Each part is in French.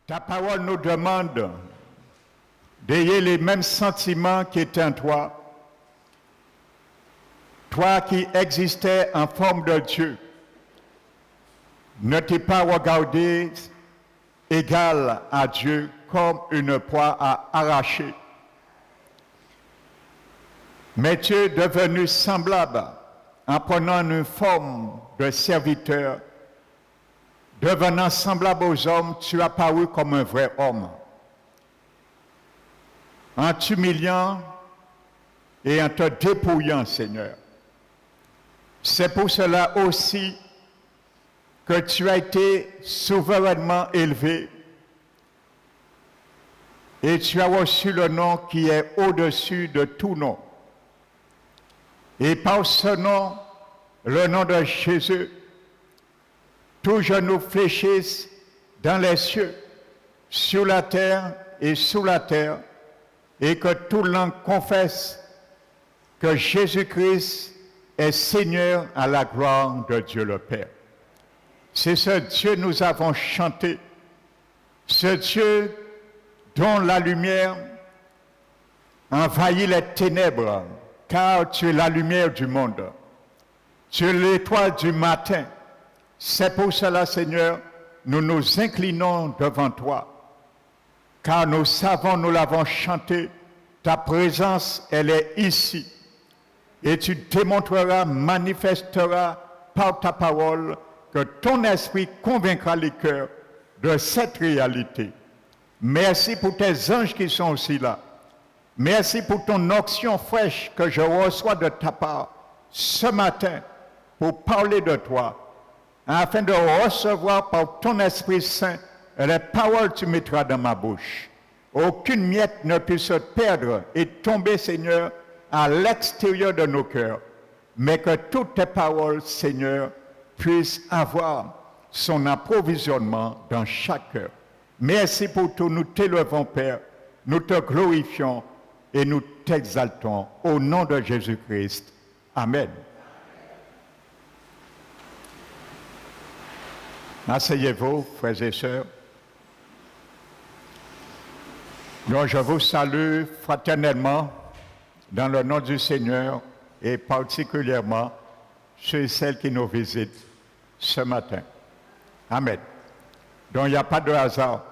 Ta parole nous demande d'ayer les mêmes sentiments qui étaient en toi. Toi qui existais en forme de Dieu, ne t'es pas regardé égal à Dieu comme une proie à arracher. Mais tu es devenu semblable en prenant une forme de serviteur. Devenant semblable aux hommes, tu as paru comme un vrai homme. En t'humiliant et en te dépouillant, Seigneur. C'est pour cela aussi que tu as été souverainement élevé et tu as reçu le nom qui est au-dessus de tout nom. Et par ce nom, le nom de Jésus, tout genou fléchisse dans les cieux, sur la terre et sous la terre, et que toute langue confesse que Jésus-Christ est Seigneur à la gloire de Dieu le Père. C'est ce Dieu nous avons chanté, ce Dieu dont la lumière envahit les ténèbres, car tu es la lumière du monde. Tu es l'étoile du matin. C'est pour cela, Seigneur, nous nous inclinons devant toi, car nous savons, nous l'avons chanté, ta présence, elle est ici. Et tu démontreras, manifesteras par ta parole que ton esprit convaincra les cœurs de cette réalité. Merci pour tes anges qui sont aussi là. Merci pour ton onction fraîche que je reçois de ta part ce matin pour parler de toi, afin de recevoir par ton Esprit Saint les paroles que tu mettras dans ma bouche. Aucune miette ne puisse se perdre et tomber, Seigneur, à l'extérieur de nos cœurs, mais que toutes tes paroles, Seigneur, puissent avoir son approvisionnement dans chaque cœur. Merci pour tout. Nous t'élevons, Père, nous te glorifions et nous t'exaltons au nom de Jésus-Christ. Amen. Asseyez-vous, frères et sœurs. Donc, je vous salue fraternellement dans le nom du Seigneur et particulièrement ceux et celles qui nous visitent ce matin. Amen. Donc, il n'y a pas de hasard.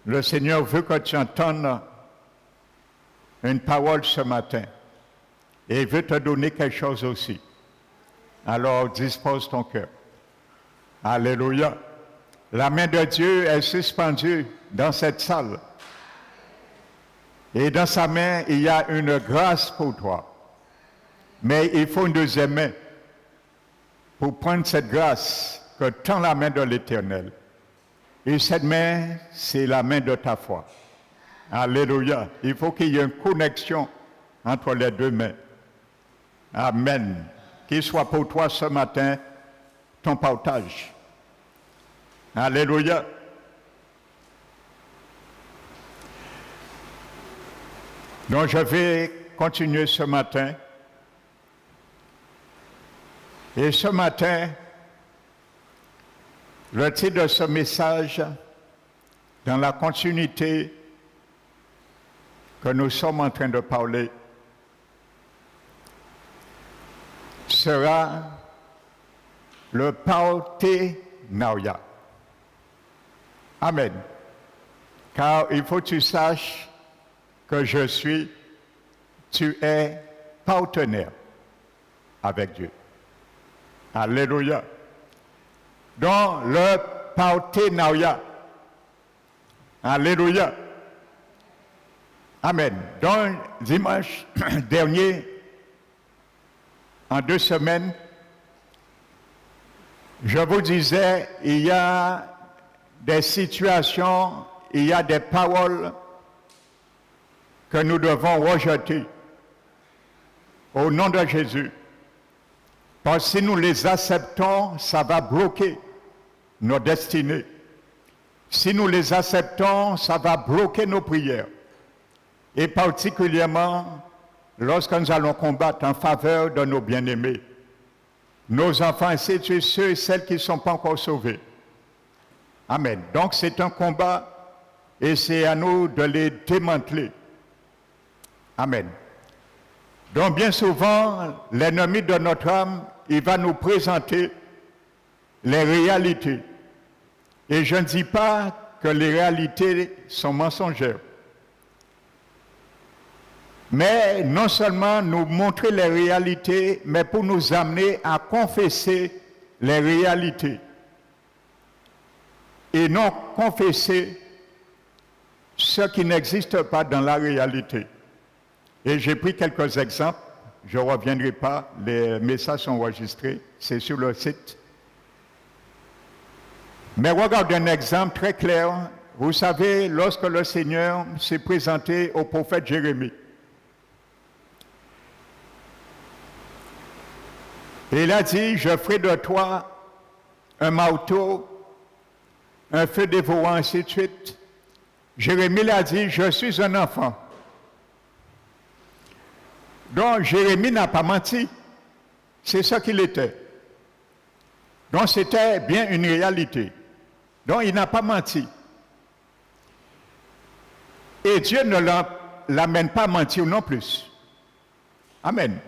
Le Seigneur veut que tu entendes une parole ce matin et il veut te donner quelque chose aussi. Alors, dispose ton cœur. Alléluia. La main de Dieu est suspendue dans cette salle. Et dans sa main, il y a une grâce pour toi. Mais il faut une deuxième main pour prendre cette grâce que tend la main de l'Éternel. Et cette main, c'est la main de ta foi. Alléluia. Il faut qu'il y ait une connexion entre les deux mains. Amen. Qu'il soit pour toi ce matin ton partage. Alléluia. Donc je vais continuer ce matin. Et ce matin, le titre de ce message, dans la continuité que nous sommes en train de parler, sera le Partenariat. Amen. Car il faut que tu saches que tu es partenaire avec Dieu. Alléluia. Donc, le partenariat. Alléluia. Amen. Donc, dimanche dernier, en 2 semaines, je vous disais, il y a des situations, il y a des paroles que nous devons rejeter au nom de Jésus. Parce que si nous les acceptons, ça va bloquer nos destinées. Si nous les acceptons, ça va bloquer nos prières. Et particulièrement lorsque nous allons combattre en faveur de nos bien-aimés, nos enfants, ainsi de suite, ceux et celles qui ne sont pas encore sauvés. Amen. Donc c'est un combat et c'est à nous de les démanteler. Amen. Donc bien souvent, l'ennemi de notre âme, il va nous présenter les réalités. Et je ne dis pas que les réalités sont mensongères. Mais non seulement nous montrer les réalités, mais pour nous amener à confesser les réalités. Et non confesser ce qui n'existe pas dans la réalité. Et j'ai pris quelques exemples, je ne reviendrai pas, les messages sont enregistrés, c'est sur le site. Mais regardez un exemple très clair. Vous savez, lorsque le Seigneur s'est présenté au prophète Jérémie, il a dit, je ferai de toi un marteau, un feu dévorant, ainsi de suite. Jérémie a dit, je suis un enfant. Donc Jérémie n'a pas menti. C'est ce qu'il était. Donc c'était bien une réalité. Donc il n'a pas menti. Et Dieu ne l'amène pas à mentir non plus. Amen.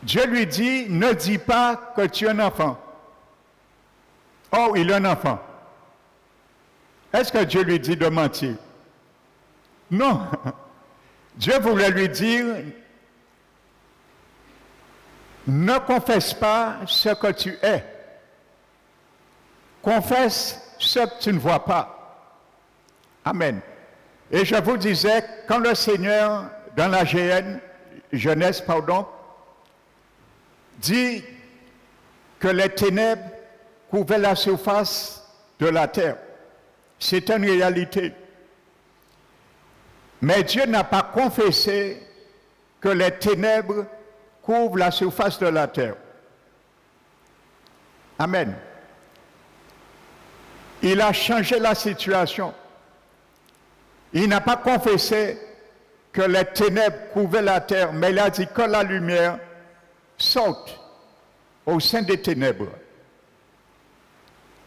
Dieu lui dit, ne dis pas que tu es un enfant. Oh, il est un enfant. Est-ce que Dieu lui dit de mentir? Non. Dieu voulait lui dire, ne confesse pas ce que tu es. Confesse ce que tu ne vois pas. Amen. Et je vous disais, quand le Seigneur, dans la Genèse, dit que les ténèbres couvraient la surface de la terre, c'est une réalité. Mais Dieu n'a pas confessé que les ténèbres couvrent la surface de la terre. Amen. Il a changé la situation. Il n'a pas confessé que les ténèbres couvraient la terre, mais il a dit que la lumière sorte au sein des ténèbres.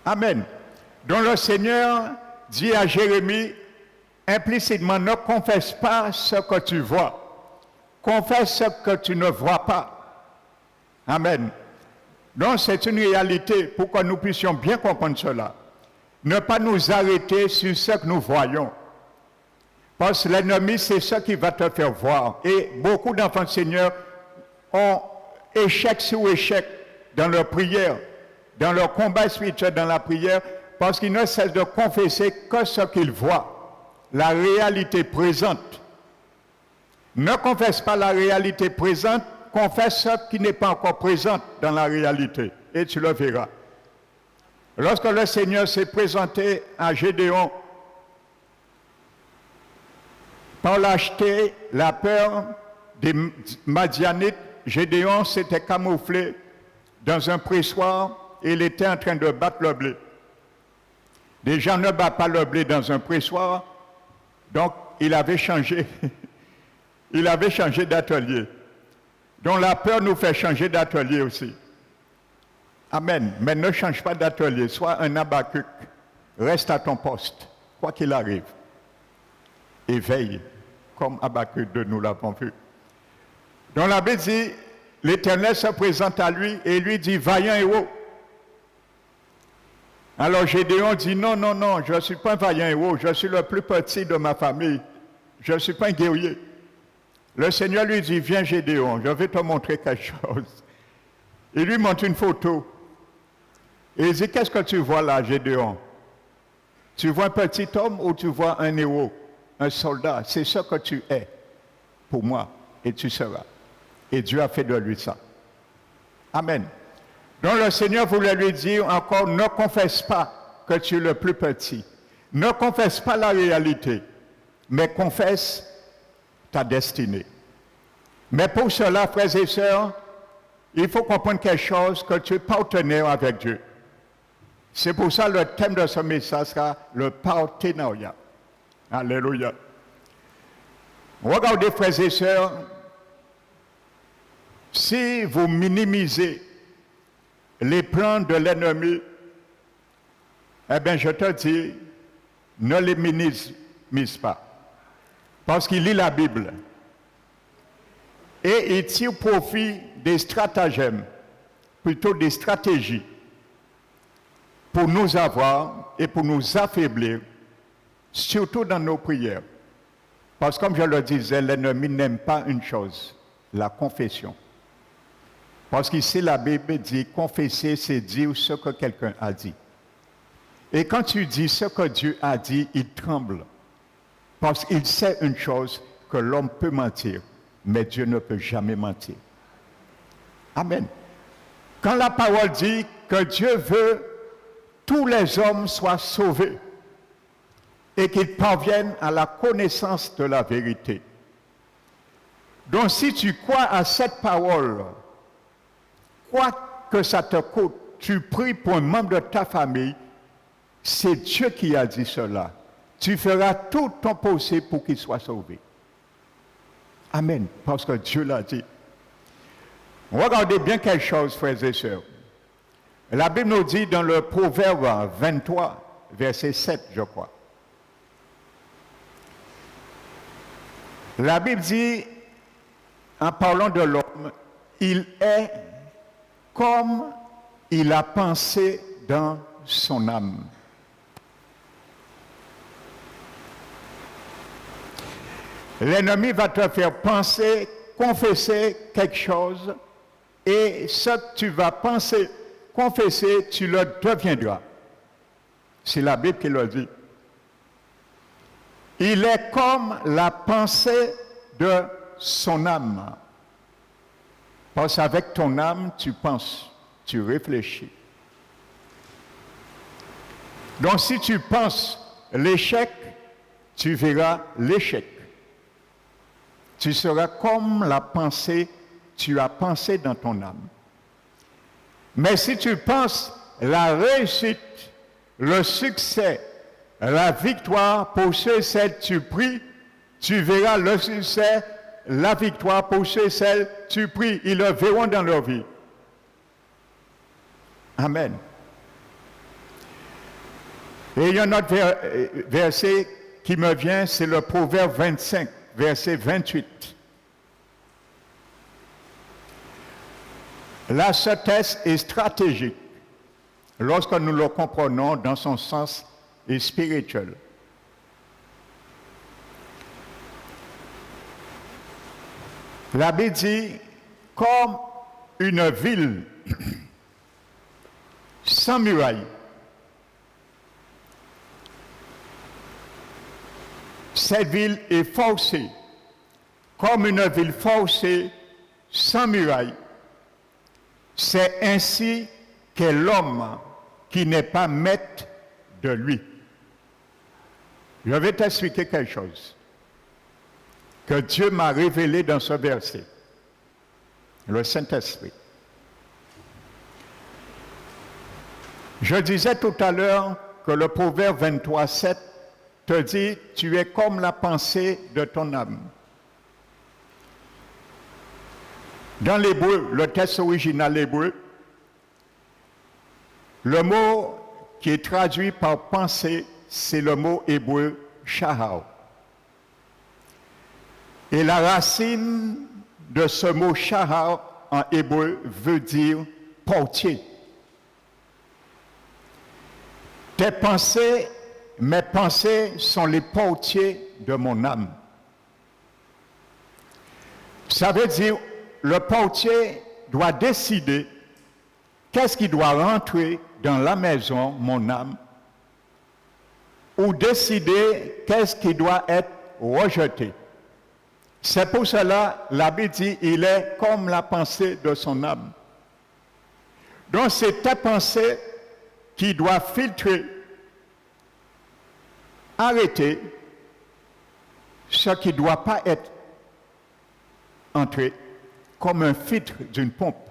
Amen. Donc le Seigneur dit à Jérémie, implicitement, ne confesse pas ce que tu vois. Confesse ce que tu ne vois pas. Amen. Donc c'est une réalité pour que nous puissions bien comprendre cela. Ne pas nous arrêter sur ce que nous voyons. Parce que l'ennemi, c'est ce qui va te faire voir. Et beaucoup d'enfants du Seigneur ont échec sur échec dans leur prière, dans leur combat spirituel, dans la prière, parce qu'ils ne cessent de confesser que ce qu'ils voient, la réalité présente. Ne confesse pas la réalité présente, confesse ce qui n'est pas encore présent dans la réalité, et tu le verras. Lorsque le Seigneur s'est présenté à Gédéon, pour l'acheter la peur des Madianites, Gédéon s'était camouflé dans un pressoir et il était en train de battre le blé. Les gens ne battent pas le blé dans un pressoir, donc il avait changé. Il avait changé d'atelier. Donc la peur nous fait changer d'atelier aussi. Amen. Mais ne change pas d'atelier, sois un Habakkuk. Reste à ton poste, quoi qu'il arrive. Et veille, comme Habakkuk de nous l'avons vu. Donc la Bible dit, l'Éternel se présente à lui et lui dit, vaillant héros. Alors Gédéon dit, non, non, non, je ne suis pas un vaillant héros, je suis le plus petit de ma famille. Je ne suis pas un guerrier. Le Seigneur lui dit, viens Gédéon, je vais te montrer quelque chose. Il lui montre une photo. Et il dit, qu'est-ce que tu vois là, Gédéon? Tu vois un petit homme ou tu vois un héros, un soldat? C'est ce que tu es pour moi et tu seras. Et Dieu a fait de lui ça. Amen. Donc le Seigneur voulait lui dire encore, ne confesse pas que tu es le plus petit. Ne confesse pas la réalité, mais confesse ta destinée. Mais pour cela, frères et sœurs, il faut comprendre quelque chose, que tu es partenaire avec Dieu. C'est pour ça le thème de ce message sera le partenariat. Alléluia. Regardez, frères et sœurs, si vous minimisez les plans de l'ennemi, eh bien, je te dis, ne les minimise pas. Parce qu'il lit la Bible. Et il tire profit des stratagèmes, plutôt des stratégies, pour nous avoir et pour nous affaiblir, surtout dans nos prières. Parce que comme je le disais, l'ennemi n'aime pas une chose, la confession. Parce qu'ici, la Bible dit, confesser, c'est dire ce que quelqu'un a dit. Et quand tu dis ce que Dieu a dit, il tremble. Parce qu'il sait une chose, que l'homme peut mentir, mais Dieu ne peut jamais mentir. Amen. Quand la parole dit que Dieu veut que tous les hommes soient sauvés et qu'ils parviennent à la connaissance de la vérité. Donc si tu crois à cette parole, quoi que ça te coûte, tu pries pour un membre de ta famille, c'est Dieu qui a dit cela. Tu feras tout ton possible pour qu'il soit sauvé. Amen. Parce que Dieu l'a dit. Regardez bien quelque chose, frères et sœurs. La Bible nous dit dans le Proverbe 23, verset 7, je crois. La Bible dit, en parlant de l'homme, il est comme il a pensé dans son âme. L'ennemi va te faire penser, confesser quelque chose, et ce que tu vas penser, confesser, tu le deviendras. C'est la Bible qui le dit. Il est comme la pensée de son âme. Parce qu'avec ton âme, tu penses, tu réfléchis. Donc si tu penses l'échec, tu verras l'échec. Tu seras comme la pensée, tu as pensé dans ton âme. Mais si tu penses la réussite, le succès, la victoire pour ceux et celles tu pries, tu verras le succès, la victoire pour ceux et celles tu pries. Ils le verront dans leur vie. Amen. Et il y a un autre verset qui me vient, c'est le Proverbe 25, verset 28. La sagesse est stratégique lorsque nous le comprenons dans son sens spirituel. La Bible dit, comme une ville sans muraille, cette ville est forcée, comme une ville forcée sans muraille. C'est ainsi qu'est l'homme qui n'est pas maître de lui. Je vais t'expliquer quelque chose que Dieu m'a révélé dans ce verset, le Saint-Esprit. Je disais tout à l'heure que le Proverbe 23, 7 te dit, tu es comme la pensée de ton âme. Dans l'hébreu, le texte original hébreu, le mot qui est traduit par pensée, c'est le mot hébreu shahar. Et la racine de ce mot shahar en hébreu veut dire portier. Tes pensées, mes pensées sont les portiers de mon âme. Ça veut dire le portier doit décider qu'est-ce qui doit rentrer dans la maison, mon âme, ou décider qu'est-ce qui doit être rejeté. C'est pour cela, la Bible dit, il est comme la pensée de son âme. Donc c'est ta pensée qui doit filtrer, arrêter ce qui ne doit pas être entré, comme un filtre d'une pompe.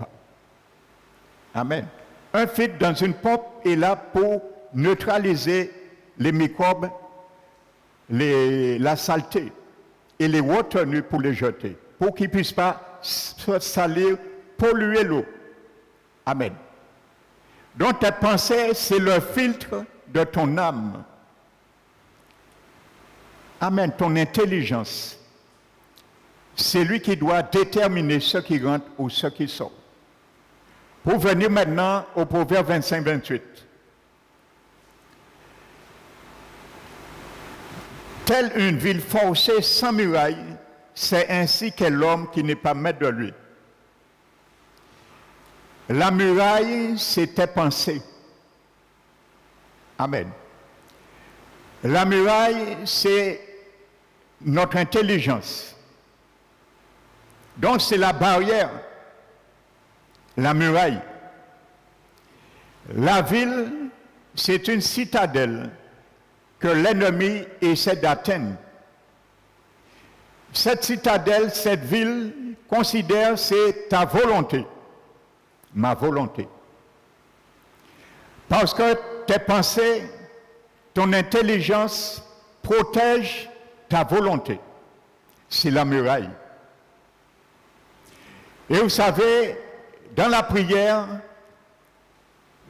Amen. Un filtre dans une pompe est là pour neutraliser les microbes, la saleté, et les retenir pour les jeter, pour qu'ils ne puissent pas salir, polluer l'eau. Amen. Donc ta pensée, c'est le filtre de ton âme. Amen, ton intelligence. C'est lui qui doit déterminer ce qui rentre ou ce qui sort. Pour venir maintenant au Proverbe 25-28. Telle une ville forcée sans muraille, c'est ainsi qu'est l'homme qui n'est pas maître de lui. La muraille, c'était pensée. Amen. La muraille, c'est notre intelligence. Donc, c'est la barrière, la muraille. La ville, c'est une citadelle que l'ennemi essaie d'atteindre. Cette citadelle, cette ville, considère c'est ta volonté, ma volonté. Parce que tes pensées, ton intelligence protège ta volonté. C'est la muraille. Et vous savez, dans la prière,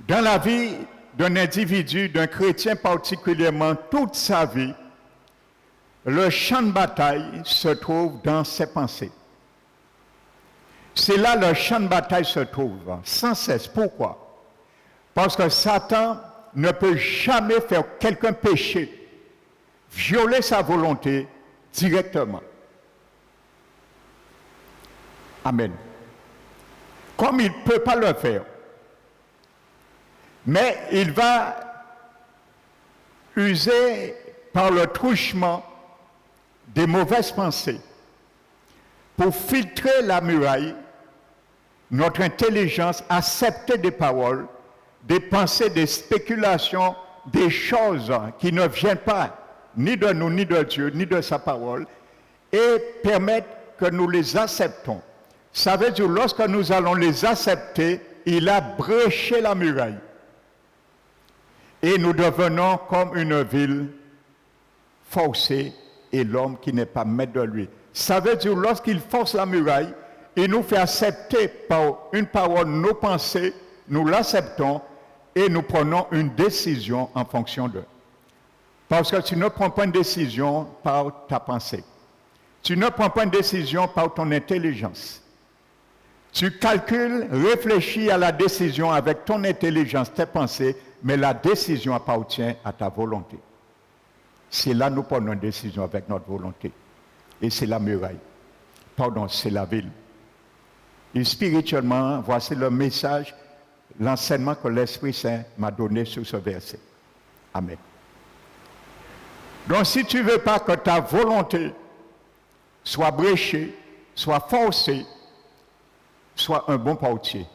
dans la vie d'un individu, d'un chrétien particulièrement, toute sa vie, le champ de bataille se trouve dans ses pensées. C'est là le champ de bataille se trouve, sans cesse. Pourquoi? Parce que Satan ne peut jamais faire quelqu'un pécher, violer sa volonté directement. Amen. Comme il ne peut pas le faire. Mais il va user par le truchement des mauvaises pensées pour filtrer la muraille, notre intelligence, accepter des paroles, des pensées, des spéculations, des choses qui ne viennent pas ni de nous, ni de Dieu, ni de sa parole, et permettre que nous les acceptons. Ça veut dire, lorsque nous allons les accepter, il a bréché la muraille. Et nous devenons comme une ville forcée et l'homme qui n'est pas maître de lui. Ça veut dire, lorsqu'il force la muraille, il nous fait accepter par une parole nos pensées, nous l'acceptons et nous prenons une décision en fonction d'eux. Parce que tu ne prends pas une décision par ta pensée. Tu ne prends pas une décision par ton intelligence. Tu calcules, réfléchis à la décision avec ton intelligence, tes pensées, mais la décision appartient à ta volonté. C'est là que nous prenons une décision avec notre volonté. Et c'est la muraille. Pardon, c'est la ville. Et spirituellement, voici le message, l'enseignement que l'Esprit Saint m'a donné sur ce verset. Amen. Donc si tu ne veux pas que ta volonté soit bréchée, soit forcée, sois un bon portier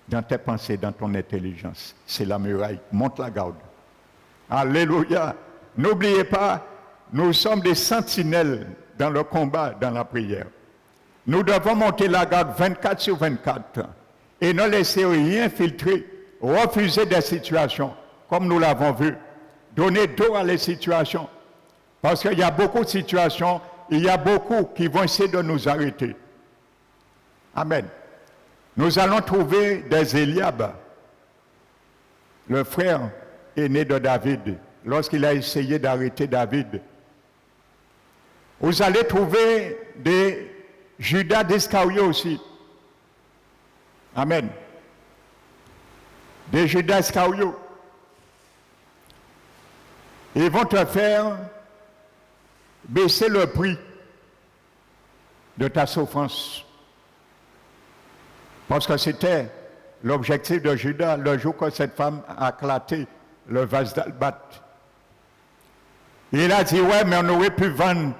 dans tes pensées, dans ton intelligence. C'est la muraille. Monte la garde. Alléluia. N'oubliez pas, nous sommes des sentinelles dans le combat, dans la prière. Nous devons monter la garde 24 sur 24 et ne laisser rien filtrer, refuser des situations, comme nous l'avons vu. Donner dos à les situations. Parce qu'il y a beaucoup de situations, il y a beaucoup qui vont essayer de nous arrêter. Amen. Nous allons trouver des Éliab, le frère aîné de David, lorsqu'il a essayé d'arrêter David. Vous allez trouver des Judas d'Iscario aussi. Amen. Des Judas d'Iscario. Ils vont te faire baisser le prix de ta souffrance. Parce que c'était l'objectif de Judas le jour que cette femme a éclaté le vase d'albâtre. Il a dit, ouais, mais on aurait pu vendre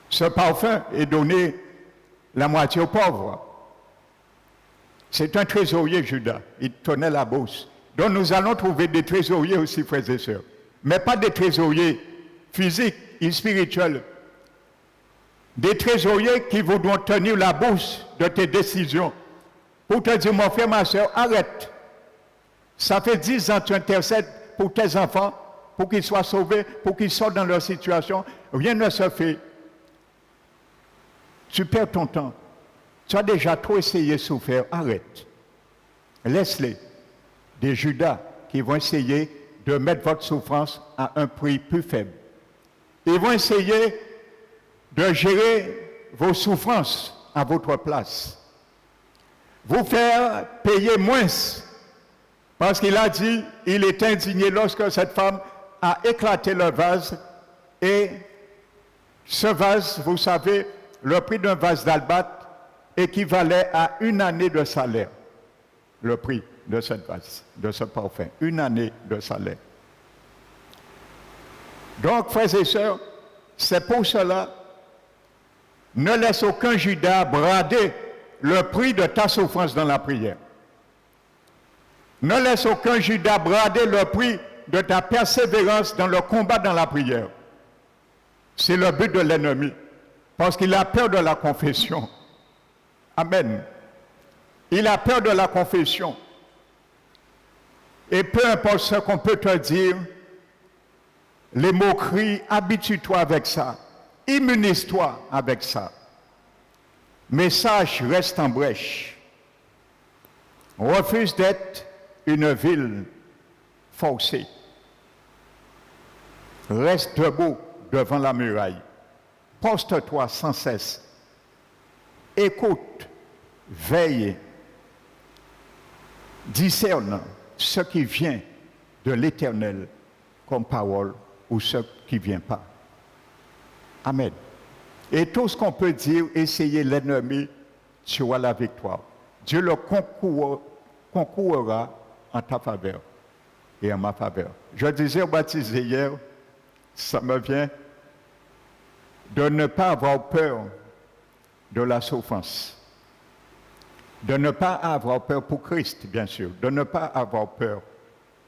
ce parfum et donner la moitié aux pauvres. C'est un trésorier, Judas. Il tenait la bourse. Donc nous allons trouver des trésoriers aussi, frères et sœurs. Mais pas des trésoriers physiques et spirituels. Des trésoriers qui voudront tenir la bourse de tes décisions. Pour te dire, mon frère, ma soeur, arrête. Ça fait 10 ans que tu intercèdes pour tes enfants, pour qu'ils soient sauvés, pour qu'ils sortent dans leur situation. Rien ne se fait. Tu perds ton temps. Tu as déjà trop essayé de souffrir. Arrête. Laisse-les. Des Judas qui vont essayer de mettre votre souffrance à un prix plus faible. Ils vont essayer de gérer vos souffrances à votre place. Vous faire payer moins. Parce qu'il a dit, il est indigné lorsque cette femme a éclaté le vase. Et ce vase, vous savez, le prix d'un vase d'albâtre équivalait à 1 année de salaire. Le prix de cette vase, de ce parfum. 1 année de salaire. Donc, frères et sœurs, c'est pour cela, ne laisse aucun Judas brader le prix de ta souffrance dans la prière. Ne laisse aucun Judas brader le prix de ta persévérance dans le combat dans la prière. C'est le but de l'ennemi, parce qu'il a peur de la confession. Amen. Il a peur de la confession. Et peu importe ce qu'on peut te dire, les moqueries, habitue-toi avec ça. Immunise-toi avec ça. Message reste en brèche. Refuse d'être une ville forcée. Reste debout devant la muraille. Poste-toi sans cesse. Écoute, veille, discerne ce qui vient de l'Éternel comme parole ou ce qui ne vient pas. Amen. Et tout ce qu'on peut dire, essayez l'ennemi, tu auras la victoire. Dieu le concourra en ta faveur et en ma faveur. Je disais au baptisé hier, ça me vient de ne pas avoir peur de la souffrance. De ne pas avoir peur pour Christ, bien sûr. De ne pas avoir peur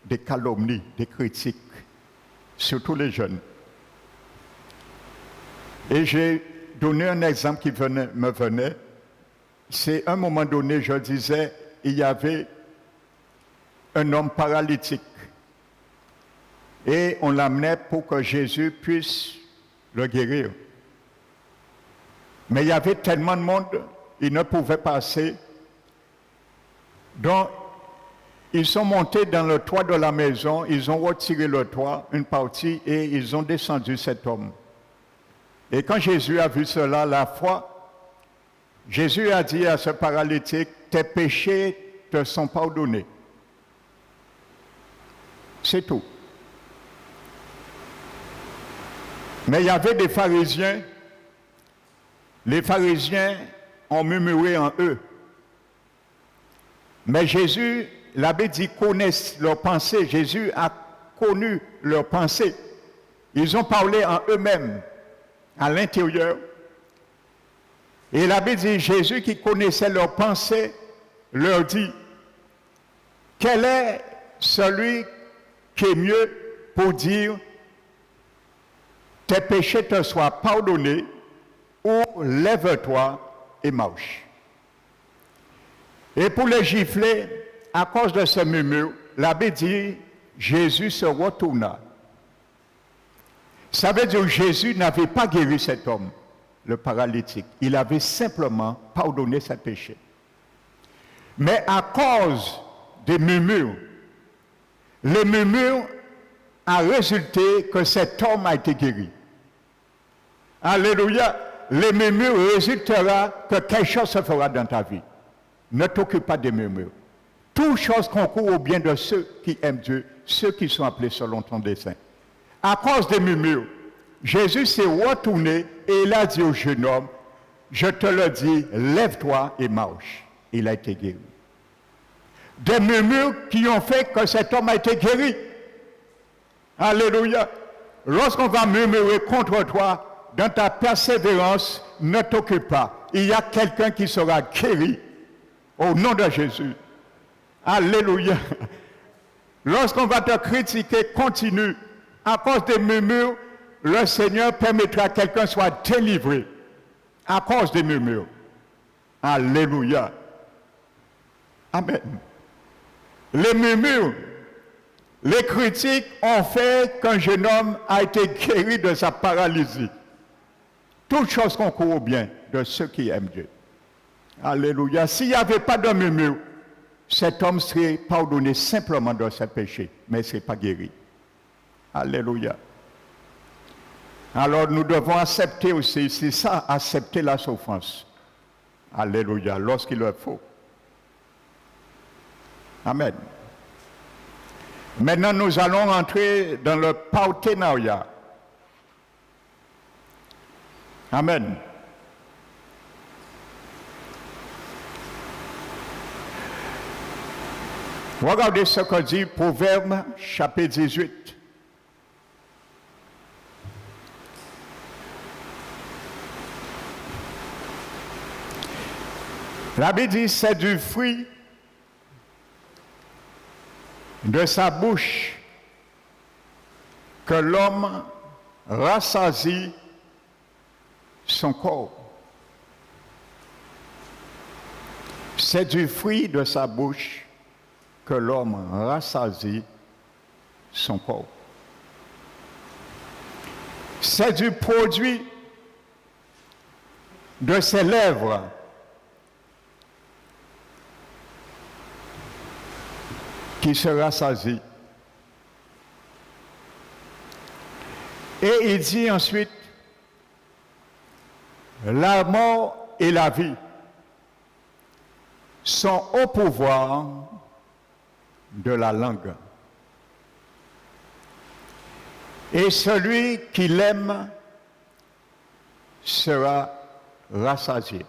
des calomnies, des critiques, surtout les jeunes. Et j'ai donné un exemple qui me venait. C'est à un moment donné, je disais, il y avait un homme paralytique. Et on l'amenait pour que Jésus puisse le guérir. Mais il y avait tellement de monde, il ne pouvait passer. Donc, ils sont montés dans le toit de la maison, ils ont retiré le toit, une partie, et ils ont descendu cet homme. Et quand Jésus a vu cela, la foi, Jésus a dit à ce paralytique, tes péchés te sont pardonnés. C'est tout. Mais il y avait des pharisiens. Les pharisiens ont murmuré en eux. Mais Jésus, l'abbé dit, connaissent leurs pensées. Jésus a connu leurs pensées. Ils ont parlé en eux-mêmes, à l'intérieur. Et l'abbé dit, Jésus qui connaissait leurs pensées, leur dit, quel est celui qui est mieux pour dire, tes péchés te soient pardonnés, ou lève-toi et marche. Et pour les gifler, à cause de ce murmure, l'abbé dit, Jésus se retourna. Ça veut dire que Jésus n'avait pas guéri cet homme, le paralytique. Il avait simplement pardonné ses péchés. Mais à cause des murmures, les murmures a résulté que cet homme a été guéri. Alléluia. Les murmures résultera que quelque chose se fera dans ta vie. Ne t'occupe pas des murmures. Toute chose concourt au bien de ceux qui aiment Dieu, ceux qui sont appelés selon ton dessein. À cause des murmures, Jésus s'est retourné et il a dit au jeune homme, je te le dis, lève-toi et marche. Il a été guéri. Des murmures qui ont fait que cet homme a été guéri. Alléluia. Lorsqu'on va murmurer contre toi, dans ta persévérance, ne t'occupe pas. Il y a quelqu'un qui sera guéri au nom de Jésus. Alléluia. Lorsqu'on va te critiquer, continue. À cause des murmures, le Seigneur permettra que quelqu'un soit délivré. À cause des murmures. Alléluia. Amen. Les murmures, les critiques ont fait qu'un jeune homme a été guéri de sa paralysie. Toute chose concourt au bien de ceux qui aiment Dieu. Alléluia. S'il n'y avait pas de murmure, cet homme serait pardonné simplement de ses péchés, mais il ne serait pas guéri. Alléluia. Alors nous devons accepter aussi, c'est ça, accepter la souffrance. Alléluia, lorsqu'il le faut. Amen. Maintenant, nous allons entrer dans le partenariat. Amen. Regardez ce que dit Proverbe, chapitre 18. La Bible dit, c'est du fruit de sa bouche que l'homme rassasie son corps. C'est du fruit de sa bouche que l'homme rassasie son corps. C'est du produit de ses lèvres qui se rassasie. Et il dit ensuite, la mort et la vie sont au pouvoir de la langue. Et celui qui l'aime sera rassasié.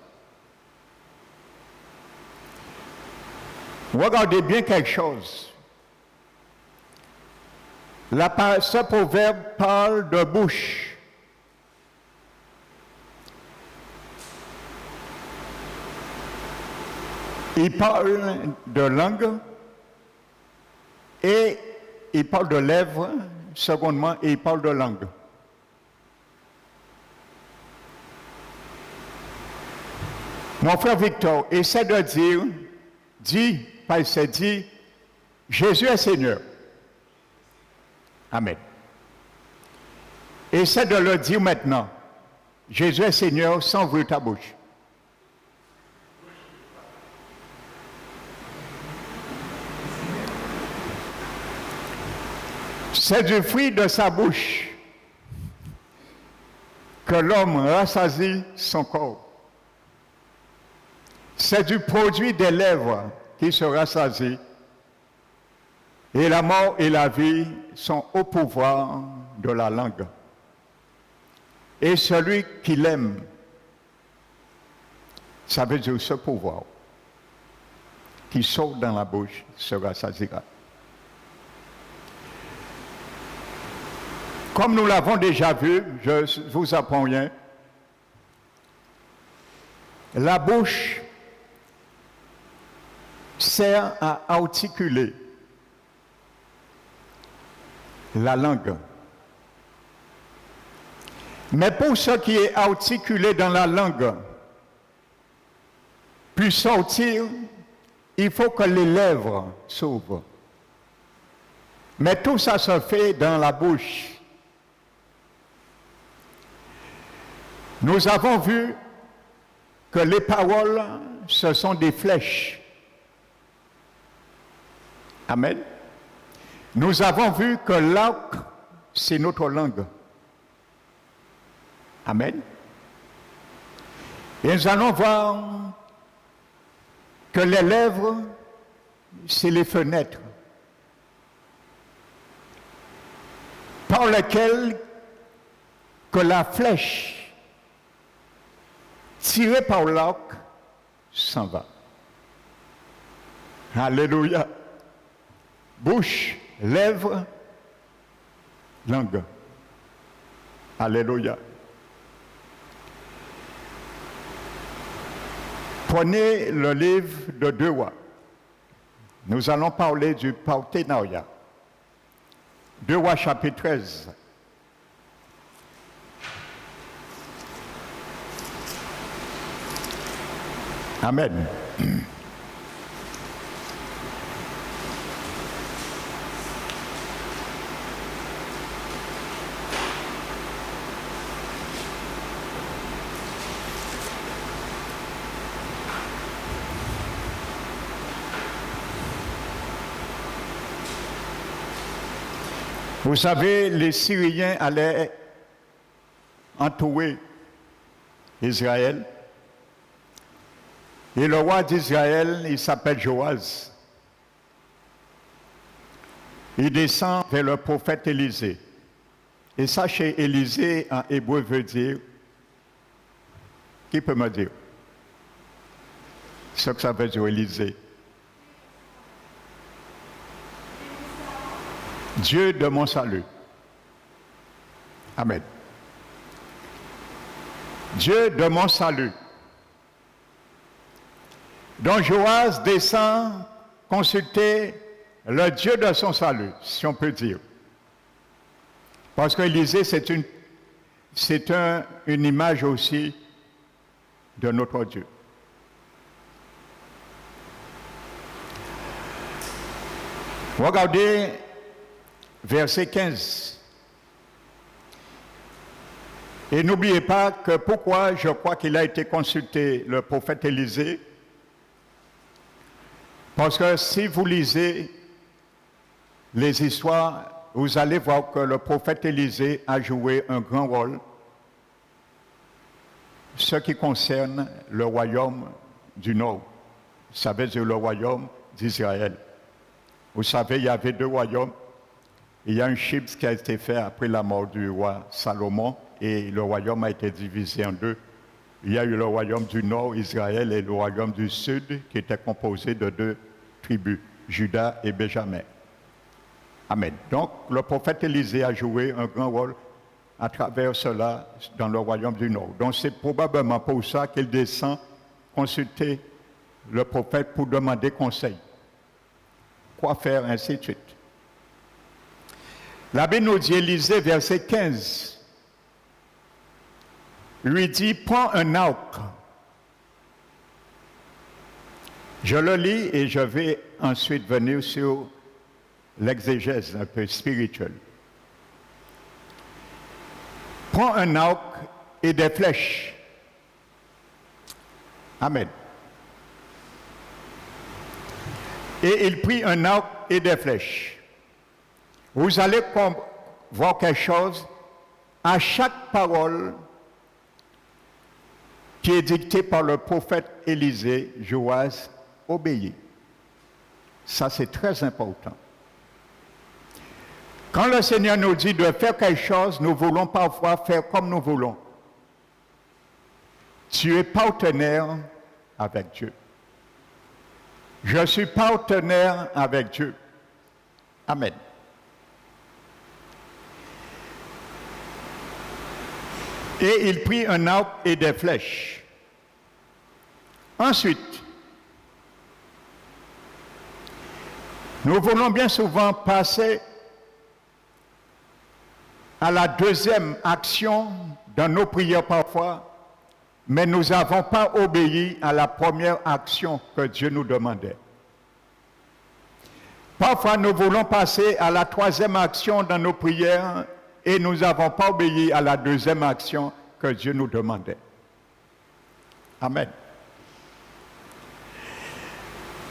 Regardez bien quelque chose. Ce proverbe parle de bouche. Il parle de langue et il parle de lèvres, secondement, et il parle de langue. Mon frère Victor essaie de dit, Jésus est Seigneur. Amen. Essaie de le dire maintenant. Jésus est Seigneur sans ouvrir ta bouche. C'est du fruit de sa bouche que l'homme rassasie son corps. C'est du produit des lèvres qui se rassasie. Et la mort et la vie sont au pouvoir de la langue. Et celui qui l'aime, ça veut dire ce pouvoir qui saute dans la bouche se rassasiera. Comme nous l'avons déjà vu, je vous apprends rien, la bouche sert à articuler la langue. Mais pour ce qui est articulé dans la langue puisse sortir, il faut que les lèvres s'ouvrent. Mais tout ça se fait dans la bouche. Nous avons vu que les paroles, ce sont des flèches. Amen. Nous avons vu que l'arc, c'est notre langue. Amen. Et nous allons voir que les lèvres, c'est les fenêtres par lesquelles que la flèche tirée par l'arc s'en va. Alléluia. Bouche, lèvres, langue. Alléluia. Prenez le livre de 2 Rois. Nous allons parler du partenariat. 2 Rois chapitre 13. Amen. Vous savez, les Syriens allaient entourer Israël. Et le roi d'Israël, il s'appelle Joas. Il descend vers le prophète Élisée. Et ça, chez Élisée, en hébreu, veut dire, qui peut me dire ce que ça veut dire, Élisée? Dieu de mon salut. Amen. Dieu de mon salut. Donc Joas descend consulter le Dieu de son salut, si on peut dire. Parce qu'Élisée, c'est une image aussi de notre Dieu. Regardez verset 15. Et n'oubliez pas que pourquoi je crois qu'il a été consulté, le prophète Élisée. Parce que si vous lisez les histoires, vous allez voir que le prophète Élisée a joué un grand rôle, ce qui concerne le royaume du Nord. Ça veut dire le royaume d'Israël. Vous savez, il y avait deux royaumes. Il y a un chiffre qui a été fait après la mort du roi Salomon et le royaume a été divisé en deux. Il y a eu le royaume du Nord, Israël, et le royaume du Sud qui était composé de deux tribus, Juda et Benjamin. Amen. Donc, le prophète Élisée a joué un grand rôle à travers cela dans le royaume du Nord. Donc, c'est probablement pour ça qu'il descend consulter le prophète pour demander conseil. Quoi faire, ainsi de suite. La Bible nous dit, Élisée, verset 15, lui dit, prends un arc. Je le lis et je vais ensuite venir sur l'exégèse un peu spirituelle. Prends un arc et des flèches. Amen. Et il prit un arc et des flèches. Vous allez voir quelque chose, à chaque parole qui est dictée par le prophète Élisée, Joas obéit. Ça, c'est très important. Quand le Seigneur nous dit de faire quelque chose, nous voulons parfois faire comme nous voulons. Tu es partenaire avec Dieu. Je suis partenaire avec Dieu. Amen. Et il prit un arc et des flèches. Ensuite, nous voulons bien souvent passer à la deuxième action dans nos prières parfois, mais nous n'avons pas obéi à la première action que Dieu nous demandait. Parfois, nous voulons passer à la troisième action dans nos prières et nous n'avons pas obéi à la deuxième action que Dieu nous demandait. Amen.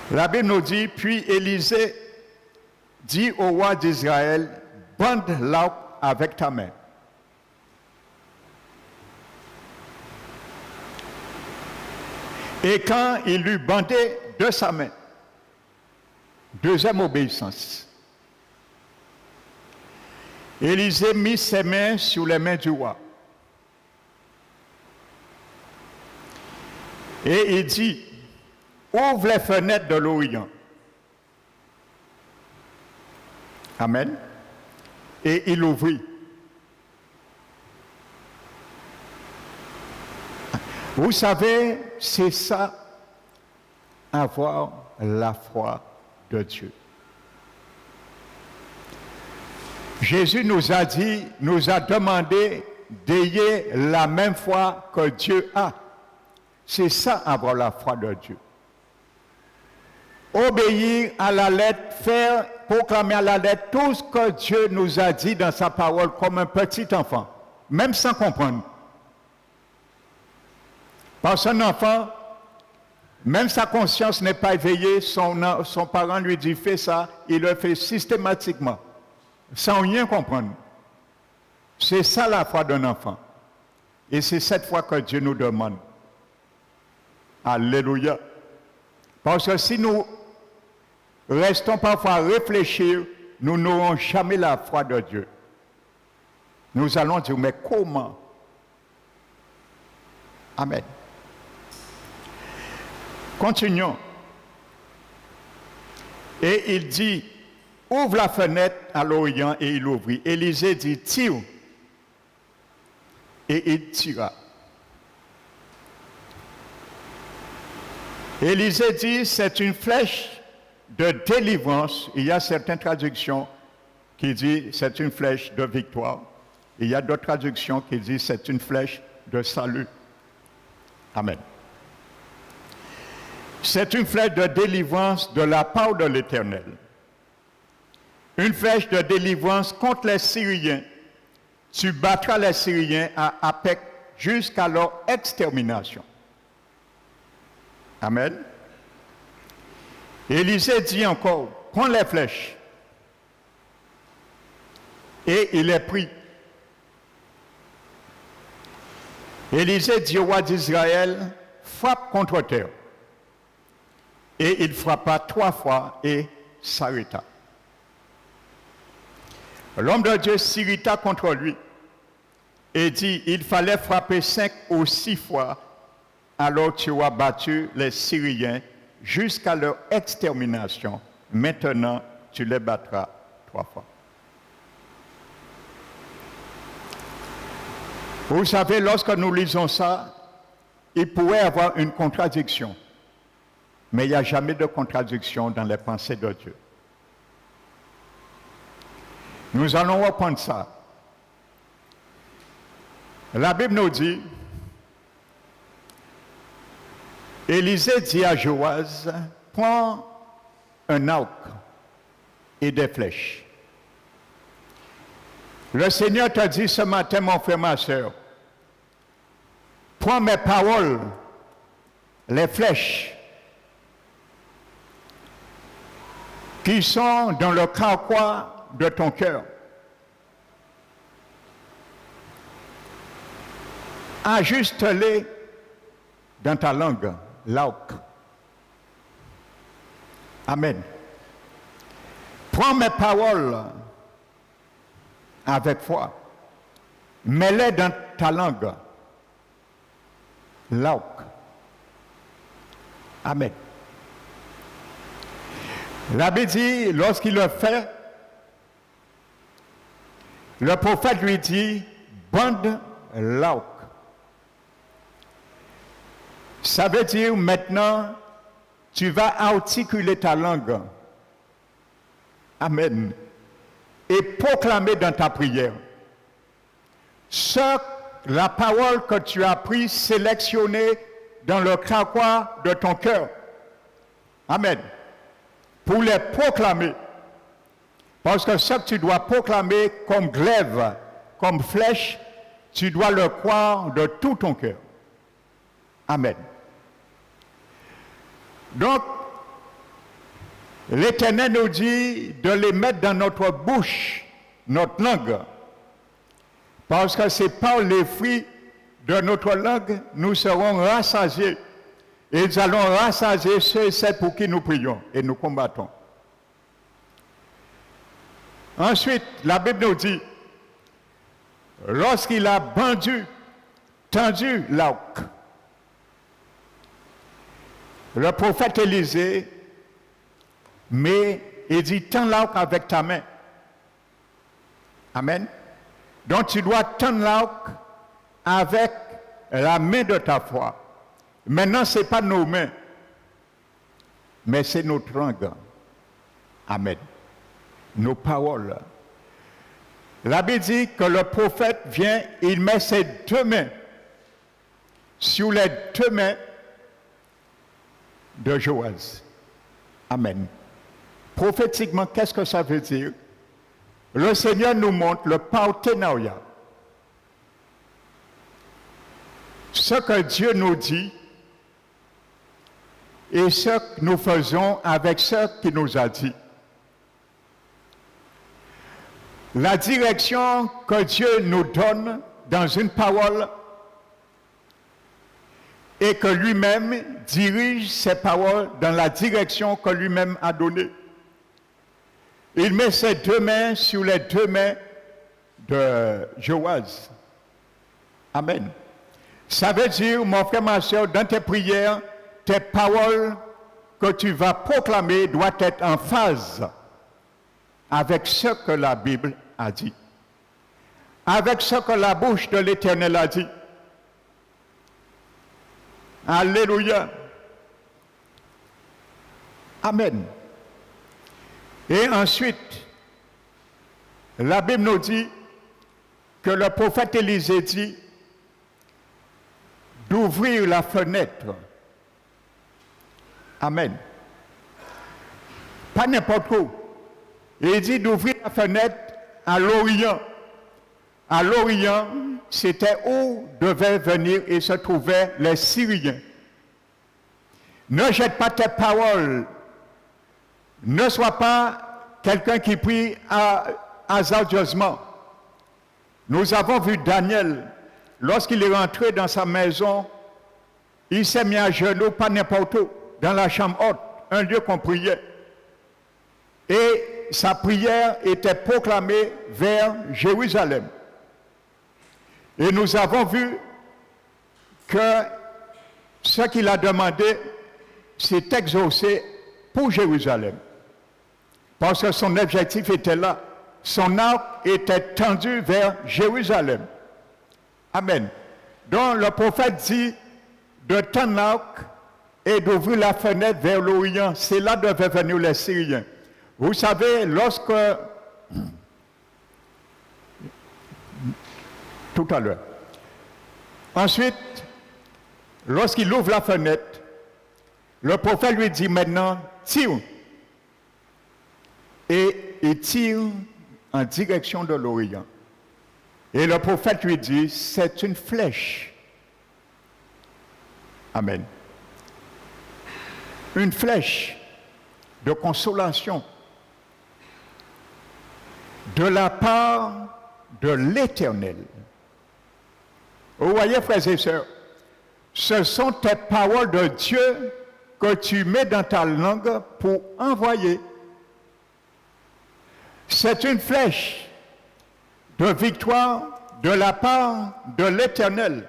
La Bible nous dit, puis Élisée dit au roi d'Israël, bande l'arc avec ta main. Et quand il eut bandé de sa main, deuxième obéissance, Élisée mit ses mains sur les mains du roi. Et il dit, ouvre les fenêtres de l'Orient. Amen. Et il ouvrit. Vous savez, c'est ça, avoir la foi de Dieu. Jésus nous a dit, nous a demandé d'ayer la même foi que Dieu a. C'est ça, avoir la foi de Dieu. Obéir à la lettre, faire, proclamer à la lettre tout ce que Dieu nous a dit dans sa parole comme un petit enfant, même sans comprendre. Parce qu'un enfant, même sa conscience n'est pas éveillée, son parent lui dit fais ça, il le fait systématiquement. sans rien comprendre. C'est ça la foi d'un enfant. Et c'est cette foi que Dieu nous demande. Alléluia. Parce que si nous restons parfois à réfléchir, nous n'aurons jamais la foi de Dieu. Nous allons dire, mais comment? Amen. Continuons. Et il dit, ouvre la fenêtre à l'Orient, et il ouvrit. Élisée dit, tire. Et il tira. Élisée dit, c'est une flèche de délivrance. Il y a certaines traductions qui disent, c'est une flèche de victoire. Il y a d'autres traductions qui disent, c'est une flèche de salut. Amen. C'est une flèche de délivrance de la part de l'Éternel. Une flèche de délivrance contre les Syriens. Tu battras les Syriens à Apec jusqu'à leur extermination. Amen. Élisée dit encore, prends les flèches. Et il est pris. Élisée dit au roi d'Israël, frappe contre terre. Et il frappa 3 fois et s'arrêta. L'homme de Dieu s'irrita contre lui et dit, il fallait frapper 5 ou 6 fois, alors tu auras battu les Syriens jusqu'à leur extermination. Maintenant, tu les battras 3 fois. Vous savez, lorsque nous lisons ça, il pourrait y avoir une contradiction. Mais il n'y a jamais de contradiction dans les pensées de Dieu. Nous allons reprendre ça. La Bible nous dit, Élisée dit à Joas, prends un arc et des flèches. Le Seigneur t'a dit ce matin, mon frère, ma soeur, prends mes paroles, les flèches, qui sont dans le carquois de ton cœur. Ajuste-les dans ta langue, l'arc. Amen. Prends mes paroles avec foi. Mets-les dans ta langue, l'arc. Amen. La Bible dit, lorsqu'il le fait, le prophète lui dit, bande l'arc. Ça veut dire maintenant, tu vas articuler ta langue. Amen. Et proclamer dans ta prière. La parole que tu as prise, sélectionnée dans le carquois de ton cœur. Amen. Pour les proclamer. Parce que ce que tu dois proclamer comme glaive, comme flèche, tu dois le croire de tout ton cœur. Amen. Donc, l'Éternel nous dit de les mettre dans notre bouche, notre langue. Parce que c'est par les fruits de notre langue, nous serons rassasiés. Et nous allons rassasier ceux et celles pour qui nous prions et nous combattons. Ensuite, la Bible nous dit, lorsqu'il a tendu l'arc, le prophète Élisée, mais il dit, tends l'arc avec ta main. Amen. Donc tu dois tendre l'arc avec la main de ta foi. Maintenant, ce n'est pas nos mains, mais c'est notre langue. Amen. Nos paroles. La Bible dit que le prophète vient, il met ses 2 mains sur les 2 mains de Joas. Amen. Prophétiquement, qu'est-ce que ça veut dire? Le Seigneur nous montre le partenariat. Ce que Dieu nous dit et ce que nous faisons avec ce qu'il nous a dit. la direction que Dieu nous donne dans une parole et que lui-même dirige ses paroles dans la direction que lui-même a donnée. Il met ses deux mains sur les deux mains de Joas. Amen. Ça veut dire, mon frère, ma soeur, dans tes prières, tes paroles que tu vas proclamer doivent être en phase avec ce que la Bible a dit, avec ce que la bouche de l'Éternel a dit. Alléluia. Amen. Et ensuite, la Bible nous dit que le prophète Élisée dit d'ouvrir la fenêtre. Amen. Pas n'importe où. Il dit d'ouvrir la fenêtre à l'Orient. À l'Orient, c'était où devaient venir et se trouvaient les Syriens. Ne jette pas tes paroles. Ne sois pas quelqu'un qui prie hasardeusement. Nous avons vu Daniel, lorsqu'il est rentré dans sa maison, il s'est mis à genoux, pas n'importe où, dans la chambre haute, un lieu qu'on priait. Et sa prière était proclamée vers Jérusalem. Et nous avons vu que ce qu'il a demandé, c'est exaucé pour Jérusalem. Parce que son objectif était là. Son arc était tendu vers Jérusalem. Amen. Donc le prophète dit de tendre l'arc et d'ouvrir la fenêtre vers l'Orient. C'est là devaient venir les Syriens. Vous savez, lorsque... Tout à l'heure. Ensuite, lorsqu'il ouvre la fenêtre, le prophète lui dit maintenant, tire. Et il tire en direction de l'Orient. Et le prophète lui dit, c'est une flèche. Amen. Une flèche de consolation de la part de l'Éternel. Vous voyez, frères et sœurs, ce sont tes paroles de Dieu que tu mets dans ta langue pour envoyer. C'est une flèche de victoire de la part de l'Éternel.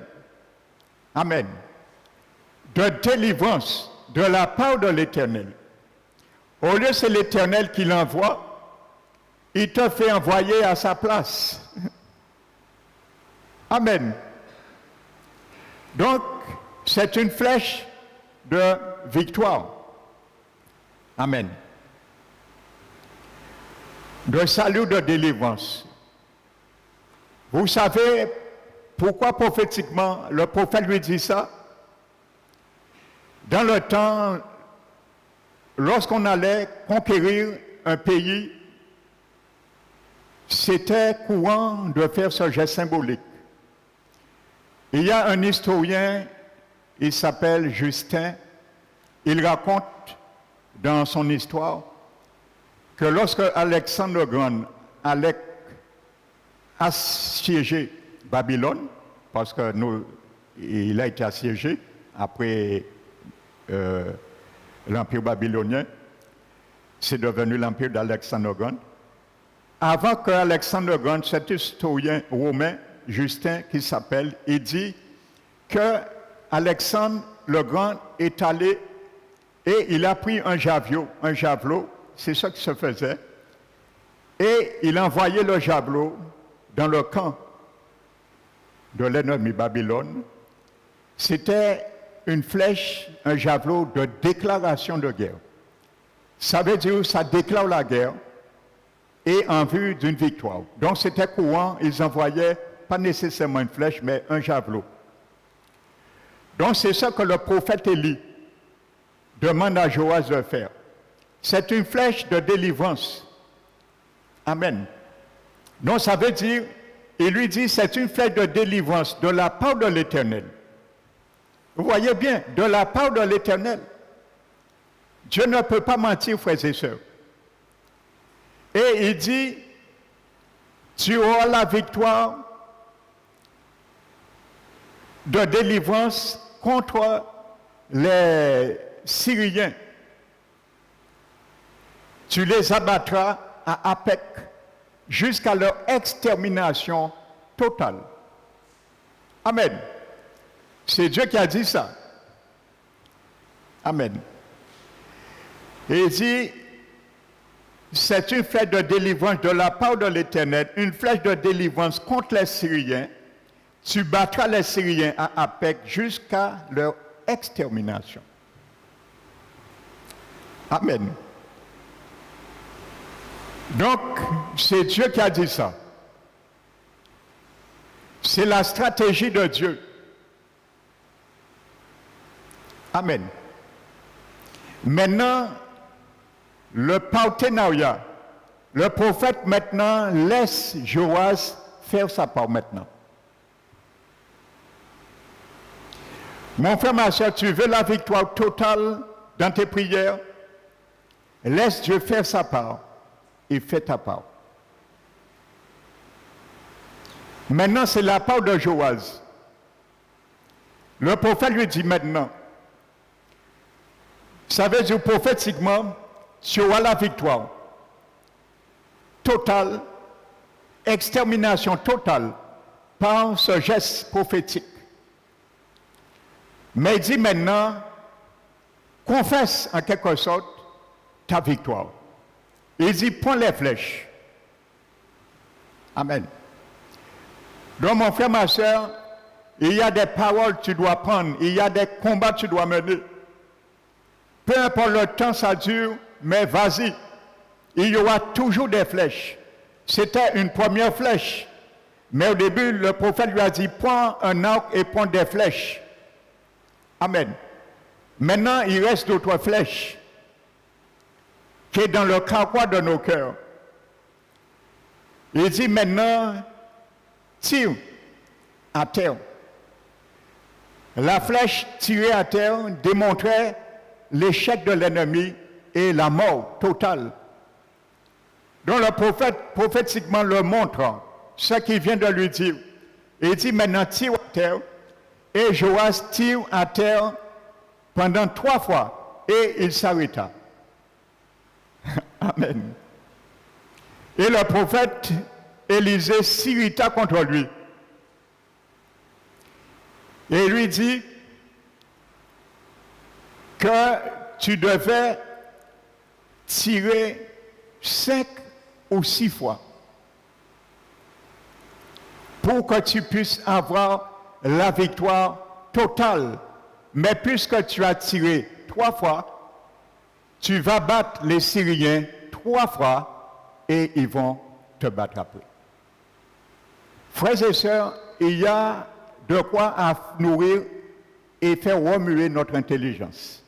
Amen. De délivrance de la part de l'Éternel. Au lieu, c'est l'Éternel qui l'envoie, il te fait envoyer à sa place. Amen. Donc, c'est une flèche de victoire. Amen. De salut, de délivrance. Vous savez pourquoi prophétiquement le prophète lui dit ça? Dans le temps, lorsqu'on allait conquérir un pays, c'était courant de faire ce geste symbolique. Il y a un historien, il s'appelle Justin, il raconte dans son histoire que lorsque Alexandre le Grand allait assiéger Babylone, parce que il a été assiégé après l'Empire babylonien, c'est devenu l'Empire d'Alexandre le Grand. Avant que Alexandre le Grand, cet historien romain, Justin, qui s'appelle, il dit que Alexandre le Grand est allé et il a pris un javelot, c'est ça qui se faisait, et il a envoyé le javelot dans le camp de l'ennemi Babylone. C'était une flèche, un javelot de déclaration de guerre. Ça veut dire que ça déclare la guerre et en vue d'une victoire. Donc c'était courant, ils envoyaient pas nécessairement une flèche, mais un javelot. Donc c'est ça que le prophète Élie demande à Joas de faire. C'est une flèche de délivrance. Amen. Donc ça veut dire, il lui dit, c'est une flèche de délivrance de la part de l'Éternel. Vous voyez bien, de la part de l'Éternel. Dieu ne peut pas mentir, frères et sœurs. Et il dit tu auras la victoire de délivrance contre les Syriens. Tu les abattras à Apec jusqu'à leur extermination totale. Amen. C'est Dieu qui a dit ça. Amen. Et il dit, c'est une flèche de délivrance de la part de l'Éternel, une flèche de délivrance contre les Syriens. Tu battras les Syriens à Apec jusqu'à leur extermination. Amen. Donc, c'est Dieu qui a dit ça. C'est la stratégie de Dieu. Amen. Maintenant, le partenariat. Le prophète maintenant laisse Joas faire sa part maintenant. Mon frère, ma soeur, tu veux la victoire totale dans tes prières? Laisse Dieu faire sa part et fais ta part. Maintenant, c'est la part de Joas. Le prophète lui dit maintenant, ça veut dire prophétiquement, tu auras la victoire totale, extermination totale par ce geste prophétique. Mais il dit maintenant, confesse en quelque sorte ta victoire. Il dit, prends les flèches. Amen. Donc mon frère, ma soeur, il y a des paroles que tu dois prendre, il y a des combats que tu dois mener. Peu importe le temps ça dure, mais vas-y. Il y aura toujours des flèches. C'était une première flèche. Mais au début, le prophète lui a dit, prends un arc et prends des flèches. Amen. Maintenant, il reste d'autres flèches qui est dans le carquois de nos cœurs. Il dit maintenant, tire à terre. La flèche tirée à terre démontrait l'échec de l'ennemi et la mort totale. Donc le prophète prophétiquement le montre, ce qu'il vient de lui dire. Il dit maintenant tire à terre, et Joas tire à terre pendant 3 fois, et il s'arrêta. Amen. Et le prophète Élisée s'irrita contre lui. Et lui dit que tu devais tirer 5 ou 6 fois pour que tu puisses avoir la victoire totale. Mais puisque tu as tiré 3 fois, tu vas battre les Syriens 3 fois et ils vont te battre après. Frères et sœurs, il y a de quoi à nourrir et faire remuer notre intelligence.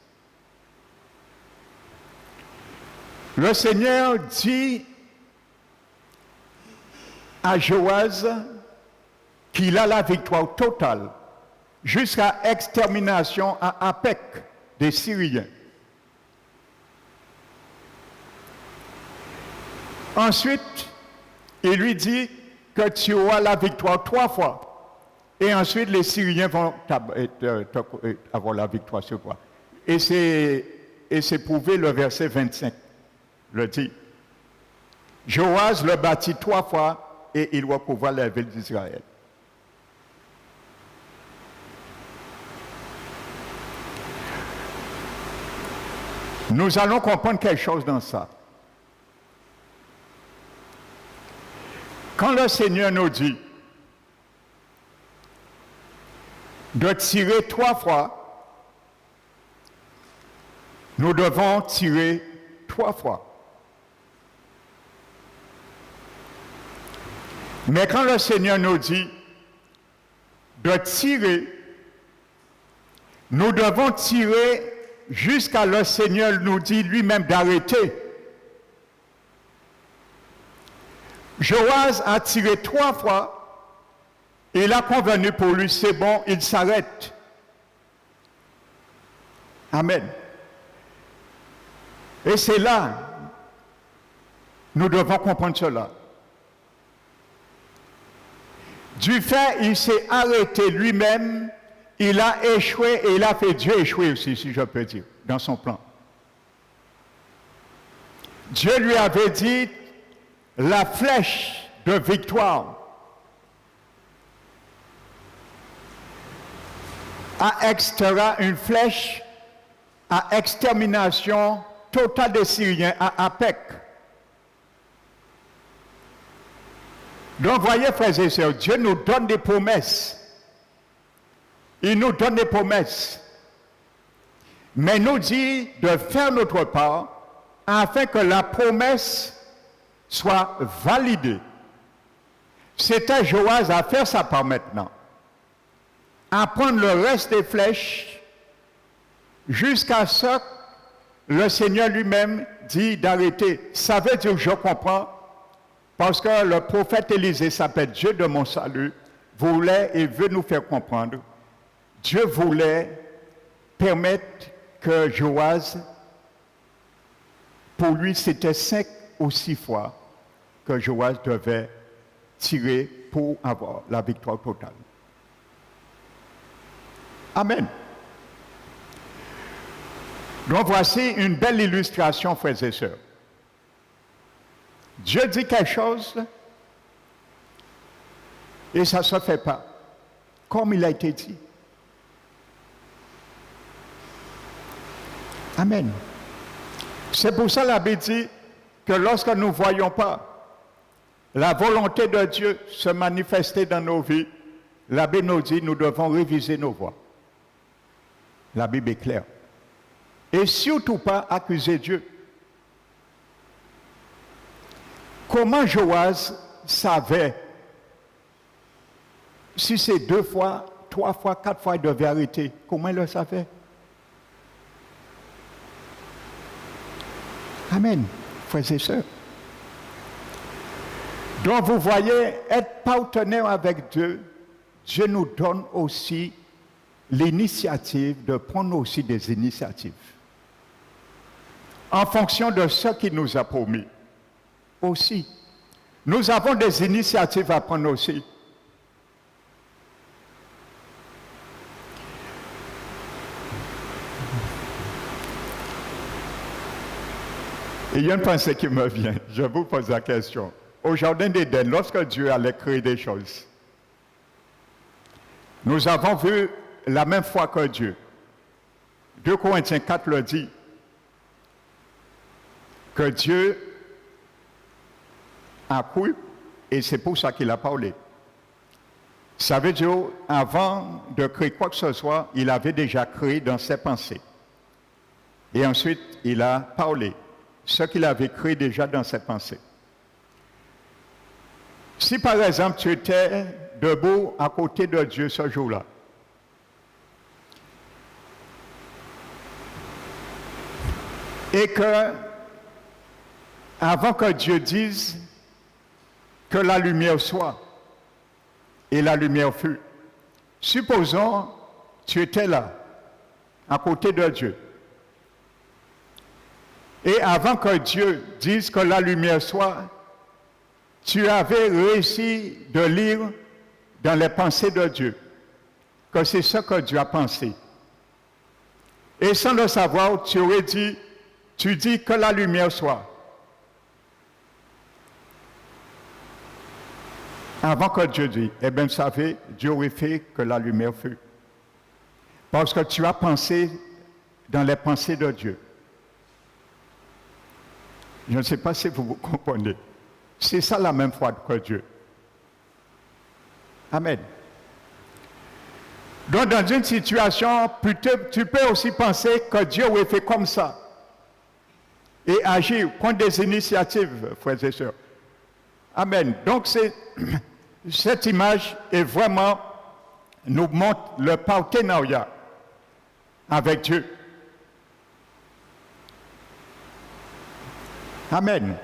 Le Seigneur dit à Joas qu'il a la victoire totale jusqu'à extermination à Apec des Syriens. Ensuite, il lui dit que tu auras la victoire 3 fois. Et ensuite, les Syriens vont avoir la victoire sur toi. Et c'est prouvé, le verset 25 le dit. Joas le bâtit 3 fois et il recouvra la ville d'Israël. Nous allons comprendre quelque chose dans ça. Quand le Seigneur nous dit de tirer 3 fois, nous devons tirer 3 fois. Mais quand le Seigneur nous dit de tirer, nous devons tirer jusqu'à le Seigneur nous dit lui-même d'arrêter. Joas a tiré 3 fois. Il a convenu pour lui, c'est bon, il s'arrête. Amen. Et c'est là, nous devons comprendre cela. Du fait, il s'est arrêté lui-même, il a échoué et il a fait Dieu échouer aussi, si je peux dire, dans son plan. Dieu lui avait dit la flèche de victoire extera une flèche à extermination totale des Syriens à Apec. Donc voyez frères et sœurs, Dieu nous donne des promesses. Il nous donne des promesses. Mais nous dit de faire notre part afin que la promesse soit validée. C'est à Joas à faire sa part maintenant. À prendre le reste des flèches jusqu'à ce que le Seigneur lui-même dit d'arrêter. Ça veut dire que je comprends, parce que le prophète Élisée s'appelle Dieu de mon salut, voulait et veut nous faire comprendre. Dieu voulait permettre que Joas, pour lui c'était 5 ou 6 fois que Joas devait tirer pour avoir la victoire totale. Amen. Donc voici une belle illustration, frères et sœurs. Dieu dit quelque chose et ça ne se fait pas, comme il a été dit. Amen. C'est pour ça la Bible dit que lorsque nous ne voyons pas la volonté de Dieu se manifester dans nos vies, la Bible nous dit que nous devons réviser nos voies. La Bible est claire. Et surtout pas accuser Dieu. Comment Joas savait si c'est 2 fois, 3 fois, 4 fois il devait arrêter? Comment il le savait? Amen, frères et sœurs. Donc vous voyez, être partenaire avec Dieu, Dieu nous donne aussi l'initiative de prendre aussi des initiatives. En fonction de ce qu'il nous a promis. Aussi. Nous avons des initiatives à prendre aussi. Il y a une pensée qui me vient. Je vous pose la question. Au Jardin d'Éden, lorsque Dieu allait créer des choses, nous avons vu la même foi que Dieu. 2 Corinthiens 4 le dit, que Dieu a cru et c'est pour ça qu'il a parlé. Ça veut dire, avant de créer quoi que ce soit, il avait déjà créé dans ses pensées. Et ensuite, il a parlé. Ce qu'il avait créé déjà dans ses pensées. Si par exemple tu étais debout à côté de Dieu ce jour-là, et que, avant que Dieu dise que la lumière soit, et la lumière fut, supposons tu étais là, à côté de Dieu, et avant que Dieu dise que la lumière soit, tu avais réussi de lire dans les pensées de Dieu que c'est ce que Dieu a pensé. Et sans le savoir, tu aurais dit, tu dis que la lumière soit. Avant que Dieu dise, eh bien, vous savez, Dieu aurait fait que la lumière fût. Parce que tu as pensé dans les pensées de Dieu. Je ne sais pas si vous comprenez. C'est ça la même foi que Dieu. Amen. Donc dans une situation, tu peux aussi penser que Dieu aurait fait comme ça. Et agir, prendre des initiatives, frères et sœurs. Amen. Donc cette image est vraiment, nous montre le partenariat avec Dieu. Amen.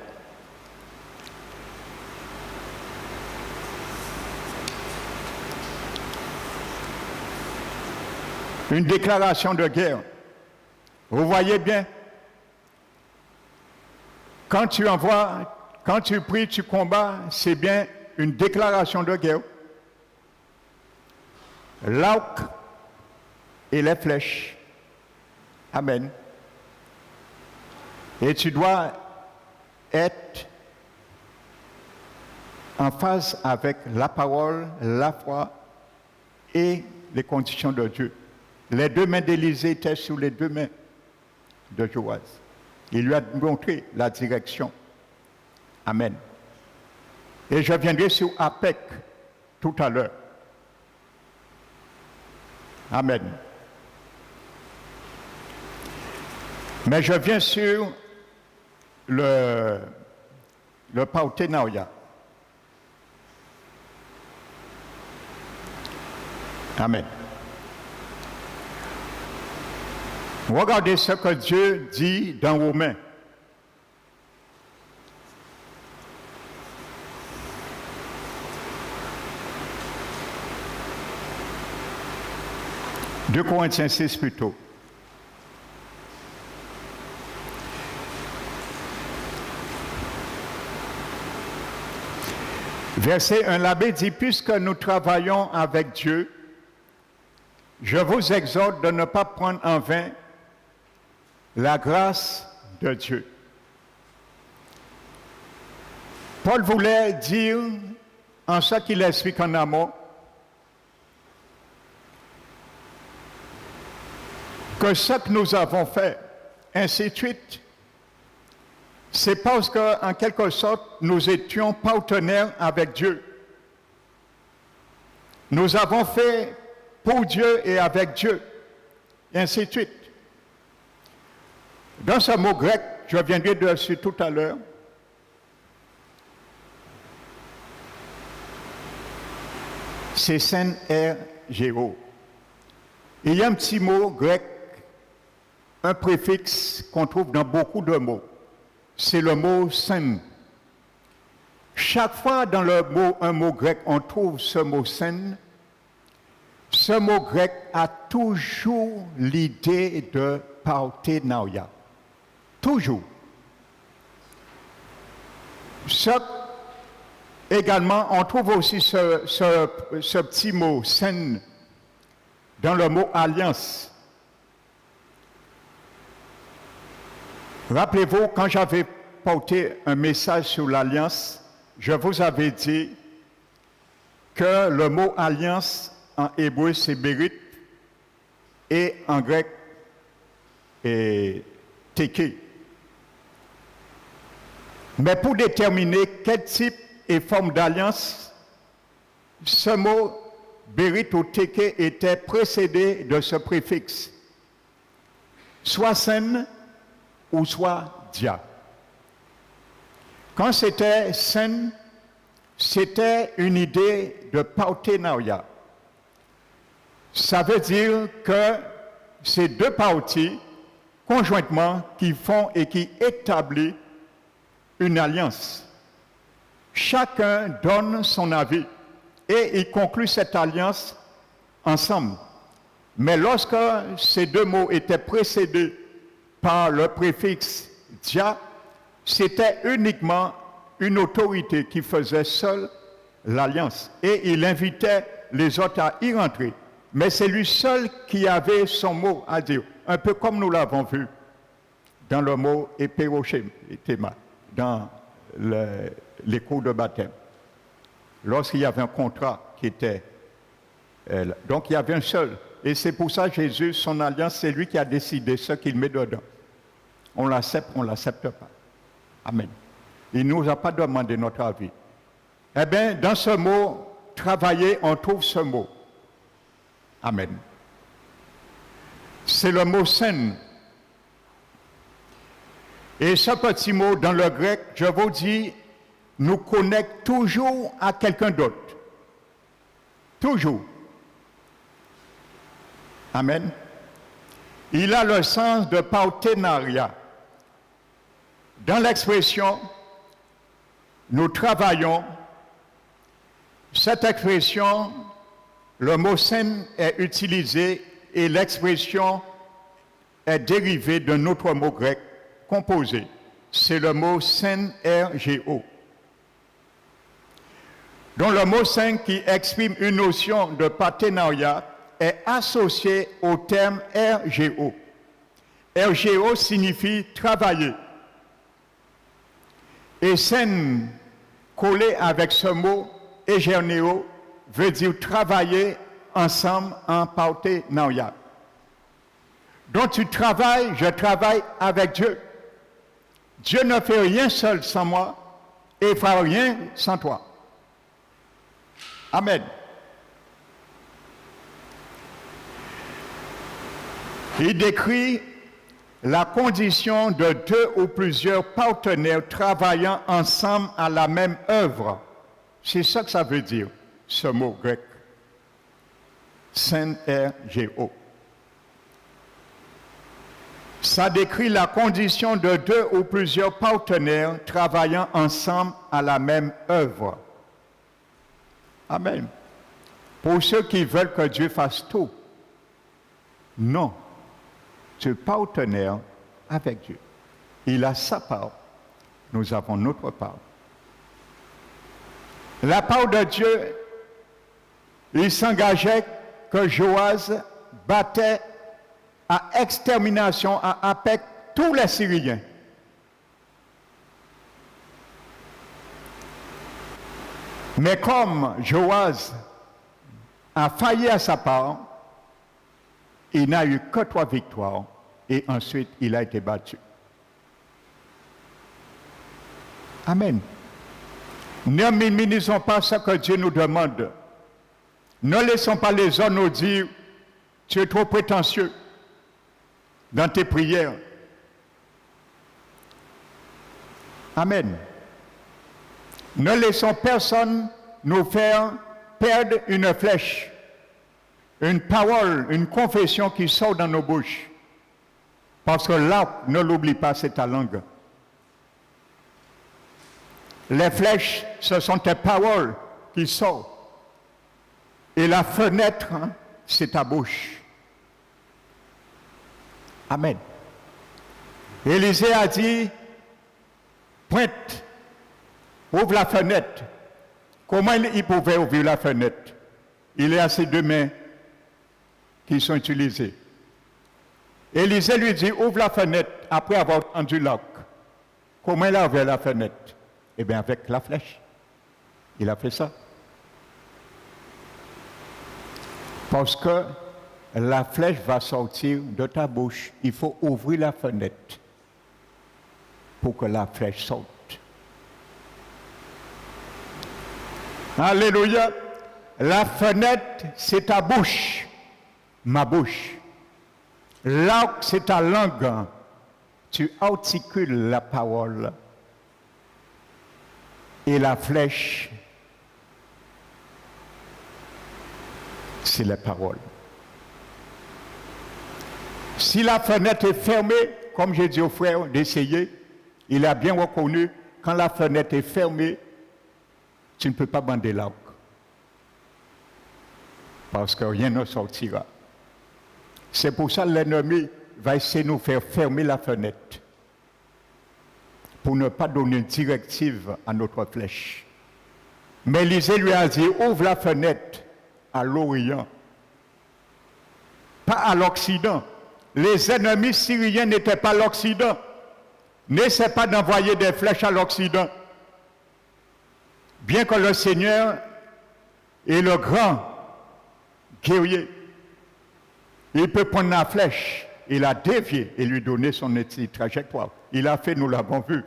Une déclaration de guerre. Vous voyez bien, quand tu pries, tu combats, c'est bien une déclaration de guerre. l'arc et les flèches. Amen. Et tu dois être en phase avec la parole, la foi et les conditions de Dieu. Les deux mains d'Élisée étaient sur les deux mains de Joas. Il lui a montré la direction. Amen. Et je viendrai sur APEC tout à l'heure. Amen. Mais je viens sur le partenariat. Amen. Regardez ce que Dieu dit dans Romains. Deux Corinthiens 6 plutôt. Verset 1, l'abbé dit, puisque nous travaillons avec Dieu, je vous exhorte de ne pas prendre en vain la grâce de Dieu. Paul voulait dire, en ce qu'il explique en amont, que ce que nous avons fait, ainsi de suite, c'est parce qu'en quelque sorte, nous étions partenaires avec Dieu. Nous avons fait pour Dieu et avec Dieu, et ainsi de suite. Dans ce mot grec, je viendrai dessus tout à l'heure, c'est synergeo. Il y a un petit mot grec, un préfixe qu'on trouve dans beaucoup de mots. C'est le mot syn. Chaque fois dans un mot grec, on trouve ce mot syn. Ce mot grec a toujours l'idée de partenariat. Toujours. Également, on trouve aussi ce petit mot syn dans le mot alliance. Rappelez-vous, quand j'avais porté un message sur l'alliance, je vous avais dit que le mot alliance en hébreu c'est bérit et en grec est téké. Mais pour déterminer quel type et forme d'alliance, ce mot bérit ou téké était précédé de ce préfixe, soit syn ou soit dia. Quand c'était syn, c'était une idée de partenariat. Ça veut dire que c'est deux parties conjointement qui font et qui établissent une alliance. Chacun donne son avis et ils concluent cette alliance ensemble. Mais lorsque ces deux mots étaient précédés par le préfixe dia, c'était uniquement une autorité qui faisait seule l'alliance. Et il invitait les autres à y rentrer. Mais c'est lui seul qui avait son mot à dire, un peu comme nous l'avons vu dans le mot éperochema, dans les cours de baptême. Lorsqu'il y avait un contrat qui était... donc il y avait un seul. Et c'est pour ça que Jésus, son alliance, c'est lui qui a décidé ce qu'il met dedans. On l'accepte, on ne l'accepte pas. Amen. Il ne nous a pas demandé notre avis. Eh bien, dans ce mot, travailler, on trouve ce mot. Amen. C'est le mot syn. Et ce petit mot dans le grec, je vous dis, nous connecte toujours à quelqu'un d'autre. Toujours. Amen. Il a le sens de partenariat. Dans l'expression « nous travaillons », cette expression, le mot « syn » est utilisé et l'expression est dérivée d'un autre mot grec composé. C'est le mot synergeo. dont le mot 5 qui exprime une notion de partenariat est associé au terme RGO. RGO signifie travailler. Et scène collée avec ce mot Egerneo veut dire travailler ensemble en partenariat. Donc tu travailles, je travaille avec Dieu. Dieu ne fait rien seul sans moi et ne fera rien sans toi. Amen. Il décrit la condition de deux ou plusieurs partenaires travaillant ensemble à la même œuvre. C'est ça que ça veut dire, ce mot grec. SNRGO. Ça décrit la condition de deux ou plusieurs partenaires travaillant ensemble à la même œuvre. Amen. Pour ceux qui veulent que Dieu fasse tout, non. Tu es partenaire avec Dieu. Il a sa part. Nous avons notre part. La part de Dieu, il s'engageait que Joas battait à extermination, à Apec, tous les Syriens. Mais comme Joas a failli à sa part, il n'a eu que 3 victoires et ensuite il a été battu. Amen. Ne minimisons pas ce que Dieu nous demande. Ne laissons pas les hommes nous dire « Tu es trop prétentieux dans tes prières. » Amen. Ne laissons personne nous faire perdre une flèche, une parole, une confession qui sort dans nos bouches. Parce que là, ne l'oublie pas, c'est ta langue. Les flèches, ce sont tes paroles qui sortent. Et la fenêtre, c'est ta bouche. Amen. Élisée a dit, pointe, ouvre la fenêtre. Comment il pouvait ouvrir la fenêtre? Il est à ses 2 mains qui sont utilisées. Élisée lui dit, ouvre la fenêtre après avoir tendu l'arc. Comment il a ouvert la fenêtre? Eh bien, avec la flèche. Il a fait ça. Parce que la flèche va sortir de ta bouche. Il faut ouvrir la fenêtre pour que la flèche sorte. Alléluia. La fenêtre, c'est ta bouche. Ma bouche. L'arc, c'est ta langue. Tu articules la parole. Et la flèche, c'est la parole. Si la fenêtre est fermée, comme j'ai dit au frère d'essayer, il a bien reconnu, quand la fenêtre est fermée, tu ne peux pas bander l'arc. Parce que rien ne sortira. C'est pour ça que l'ennemi va essayer de nous faire fermer la fenêtre. Pour ne pas donner une directive à notre flèche. Mais Élisée lui a dit, ouvre la fenêtre à l'Orient, pas à l'Occident. Les ennemis syriens n'étaient pas l'Occident. N'essaie pas d'envoyer des flèches à l'Occident. Bien que le Seigneur est le grand guerrier, il peut prendre la flèche et la dévier et lui donner son trajectoire. Il a fait, nous l'avons vu,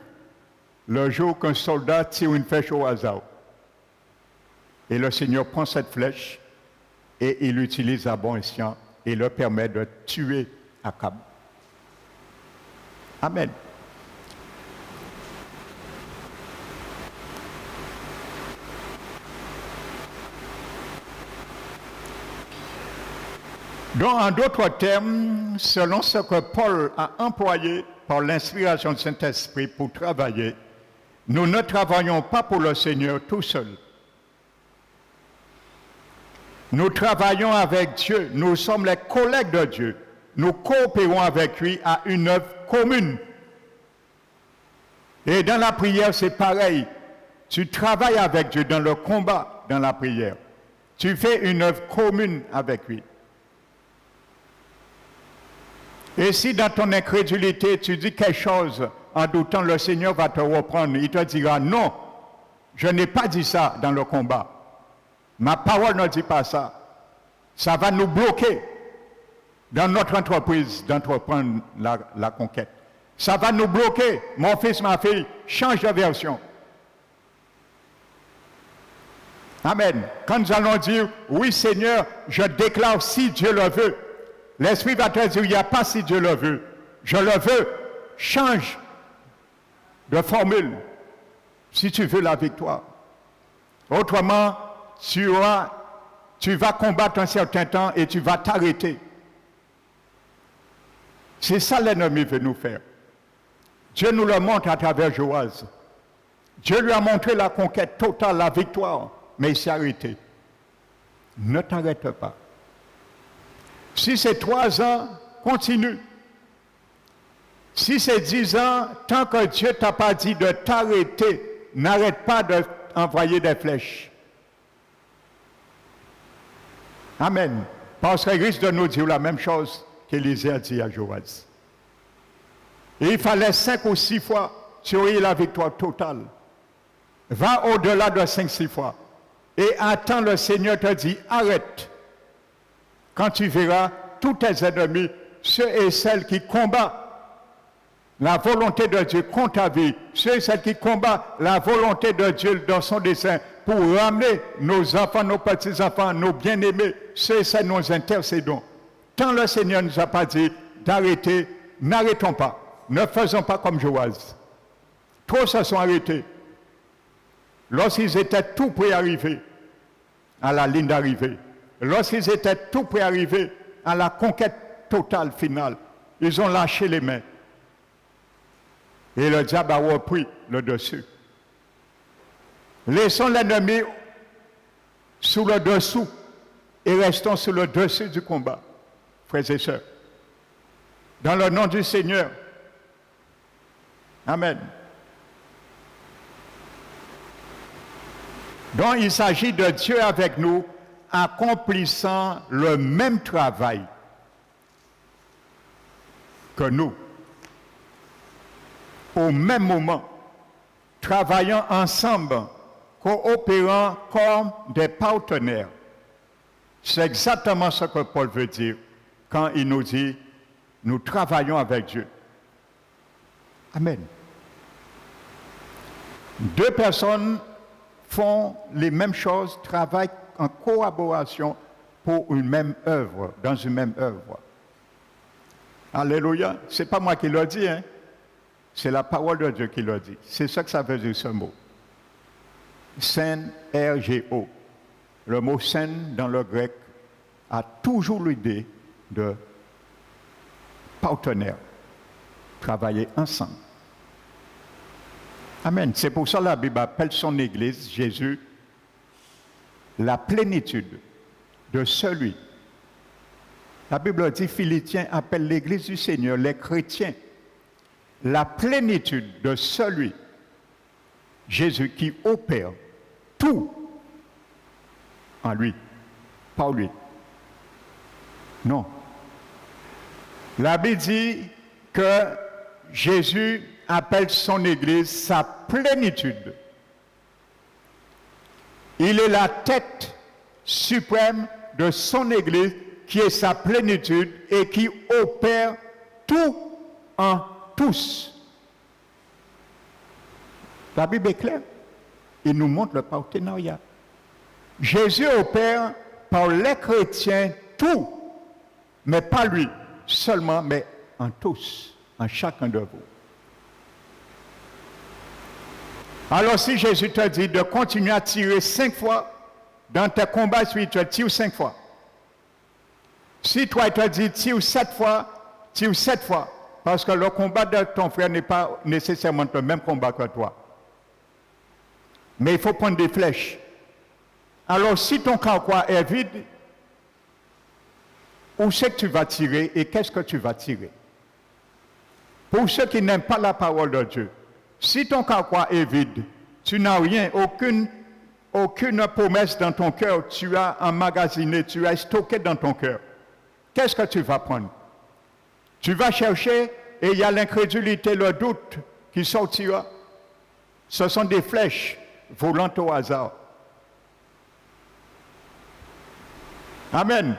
le jour qu'un soldat tire une flèche au hasard. Et le Seigneur prend cette flèche et il l'utilise à bon escient et le permet de tuer Akab. Amen. Donc, en d'autres termes, selon ce que Paul a employé par l'inspiration du Saint-Esprit pour travailler, nous ne travaillons pas pour le Seigneur tout seul. Nous travaillons avec Dieu, nous sommes les collègues de Dieu. Nous coopérons avec lui à une œuvre commune. Et dans la prière, c'est pareil. Tu travailles avec Dieu dans le combat, dans la prière. Tu fais une œuvre commune avec lui. Et si dans ton incrédulité, tu dis quelque chose en doutant, le Seigneur va te reprendre. Il te dira, non, je n'ai pas dit ça dans le combat. Ma parole ne dit pas ça. Ça va nous bloquer dans notre entreprise d'entreprendre la conquête. Ça va nous bloquer. Mon fils, ma fille, change de version. Amen. Quand nous allons dire, oui Seigneur, je déclare si Dieu le veut, l'Esprit va te dire, il n'y a pas si Dieu le veut. Je le veux. Change de formule si tu veux la victoire. Autrement, tu vas combattre un certain temps et tu vas t'arrêter. C'est ça l'ennemi veut nous faire. Dieu nous le montre à travers Joas. Dieu lui a montré la conquête totale, la victoire, mais il s'est arrêté. Ne t'arrête pas. Si c'est 3 ans, continue. Si c'est 10 ans, tant que Dieu ne t'a pas dit de t'arrêter, n'arrête pas d'envoyer des flèches. Amen. Parce qu'il risque de nous dire la même chose qu'Élisée a dit à Joas. Et il fallait 5 ou 6 fois, tu aurais la victoire totale. Va au-delà de 5-6 fois. Et attends, le Seigneur te dit, arrête. Quand tu verras tous tes ennemis, ceux et celles qui combattent la volonté de Dieu contre ta vie, ceux et celles qui combattent la volonté de Dieu dans son dessein pour ramener nos enfants, nos petits-enfants, nos bien-aimés, ceux et celles nous intercédons. Tant le Seigneur ne nous a pas dit d'arrêter, n'arrêtons pas. Ne faisons pas comme Joas. Trop se sont arrêtés. Lorsqu'ils étaient tout prêts à arriver à la ligne d'arrivée, lorsqu'ils étaient tout prêts à arriver à la conquête totale finale, ils ont lâché les mains. Et le diable a repris le dessus. Laissons l'ennemi sous le dessous et restons sous le dessus du combat, frères et sœurs. Dans le nom du Seigneur. Amen. Donc il s'agit de Dieu avec nous, accomplissant le même travail que nous, au même moment, travaillant ensemble, coopérant comme des partenaires. C'est exactement ce que Paul veut dire quand il nous dit « nous travaillons avec Dieu ». Amen. 2 personnes font les mêmes choses, travaillent en collaboration pour une même œuvre, dans une même œuvre. Alléluia. Ce n'est pas moi qui le dis, hein? C'est la parole de Dieu qui le dit. C'est ça que ça veut dire ce mot. Synergo. Le mot syn dans le grec a toujours l'idée de partenaire. Travailler ensemble. Amen. C'est pour ça que la Bible appelle son Église, Jésus, la plénitude de celui. La Bible dit, Philippiens appelle l'Église du Seigneur, les chrétiens, la plénitude de celui, Jésus, qui opère tout en lui, par lui. Non. La Bible dit que Jésus appelle son Église sa plénitude. Il est la tête suprême de son Église qui est sa plénitude et qui opère tout en tous. La Bible est claire. Il nous montre le partenariat. Jésus opère par les chrétiens tout, mais pas lui seulement, mais en tous, en chacun de vous. Alors si Jésus te dit de continuer à tirer 5 fois, dans tes combats spirituels, tire 5 fois. Si toi il te dit tire 7 fois, tire 7 fois. Parce que le combat de ton frère n'est pas nécessairement le même combat que toi. Mais il faut prendre des flèches. Alors si ton carquois est vide, où c'est que tu vas tirer et qu'est-ce que tu vas tirer? Pour ceux qui n'aiment pas la parole de Dieu, si ton carquois est vide, tu n'as rien, aucune aucune promesse dans ton cœur, tu as emmagasiné, tu as stocké dans ton cœur, qu'est-ce que tu vas prendre? Tu vas chercher et il y a l'incrédulité, le doute qui sortira. Ce sont des flèches volantes au hasard. Amen.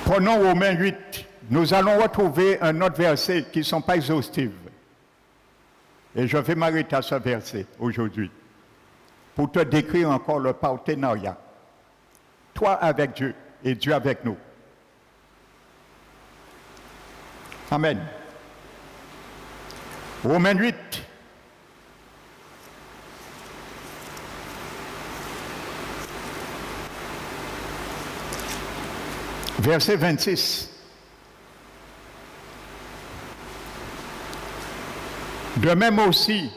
Prenons Romains 8. Nous allons retrouver un autre verset qui ne sont pas exhaustifs. Et je vais m'arrêter à ce verset aujourd'hui pour te décrire encore le partenariat. Toi avec Dieu et Dieu avec nous. Amen. Romains 8. Verset 26. De même aussi,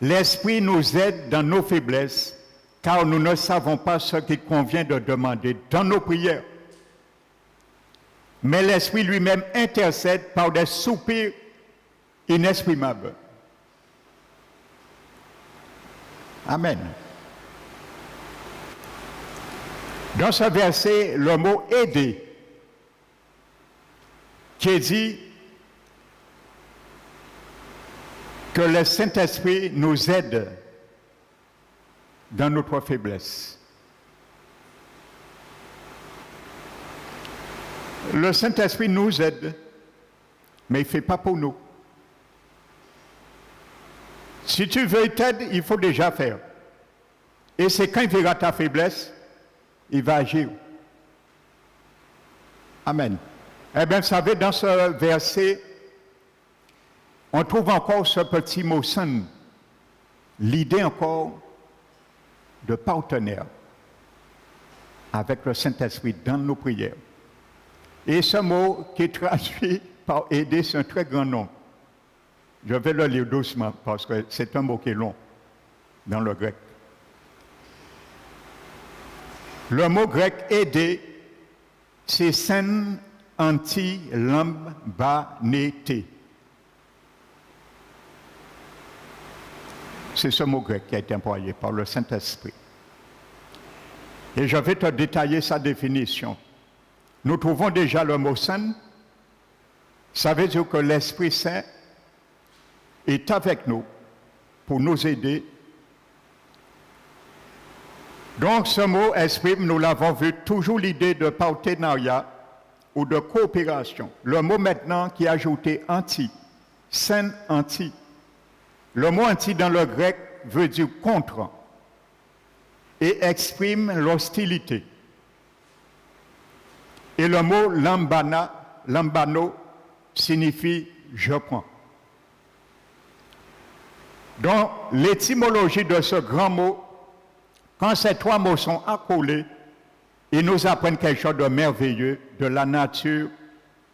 l'Esprit nous aide dans nos faiblesses, car nous ne savons pas ce qu'il convient de demander dans nos prières. Mais l'Esprit lui-même intercède par des soupirs inexprimables. Amen. Dans ce verset, le mot « aider » qui dit que le Saint-Esprit nous aide dans notre faiblesse. Le Saint-Esprit nous aide, mais il ne fait pas pour nous. Si tu veux t'aider, il faut déjà faire. Et c'est quand il verra ta faiblesse, il va agir. Amen. Eh bien, vous savez, dans ce verset, on trouve encore ce petit mot « son », l'idée encore de partenaire avec le Saint-Esprit dans nos prières. Et ce mot qui est traduit par « aider », c'est un très grand nom. Je vais le lire doucement parce que c'est un mot qui est long dans le grec. Le mot grec « aider », c'est « sen anti-lambanété ». C'est ce mot grec qui a été employé par le Saint-Esprit. Et je vais te détailler sa définition. Nous trouvons déjà le mot « saint ». Ça veut dire que l'Esprit Saint est avec nous pour nous aider. Donc ce mot exprime, nous l'avons vu, toujours l'idée de partenariat ou de coopération. Le mot maintenant qui est ajouté « anti », « saint anti ». Le mot « anti » dans le grec veut dire « contre » et exprime l'hostilité. Et le mot « lambano » signifie « je prends ». Donc, l'étymologie de ce grand mot, quand ces trois mots sont accolés, ils nous apprennent quelque chose de merveilleux de la nature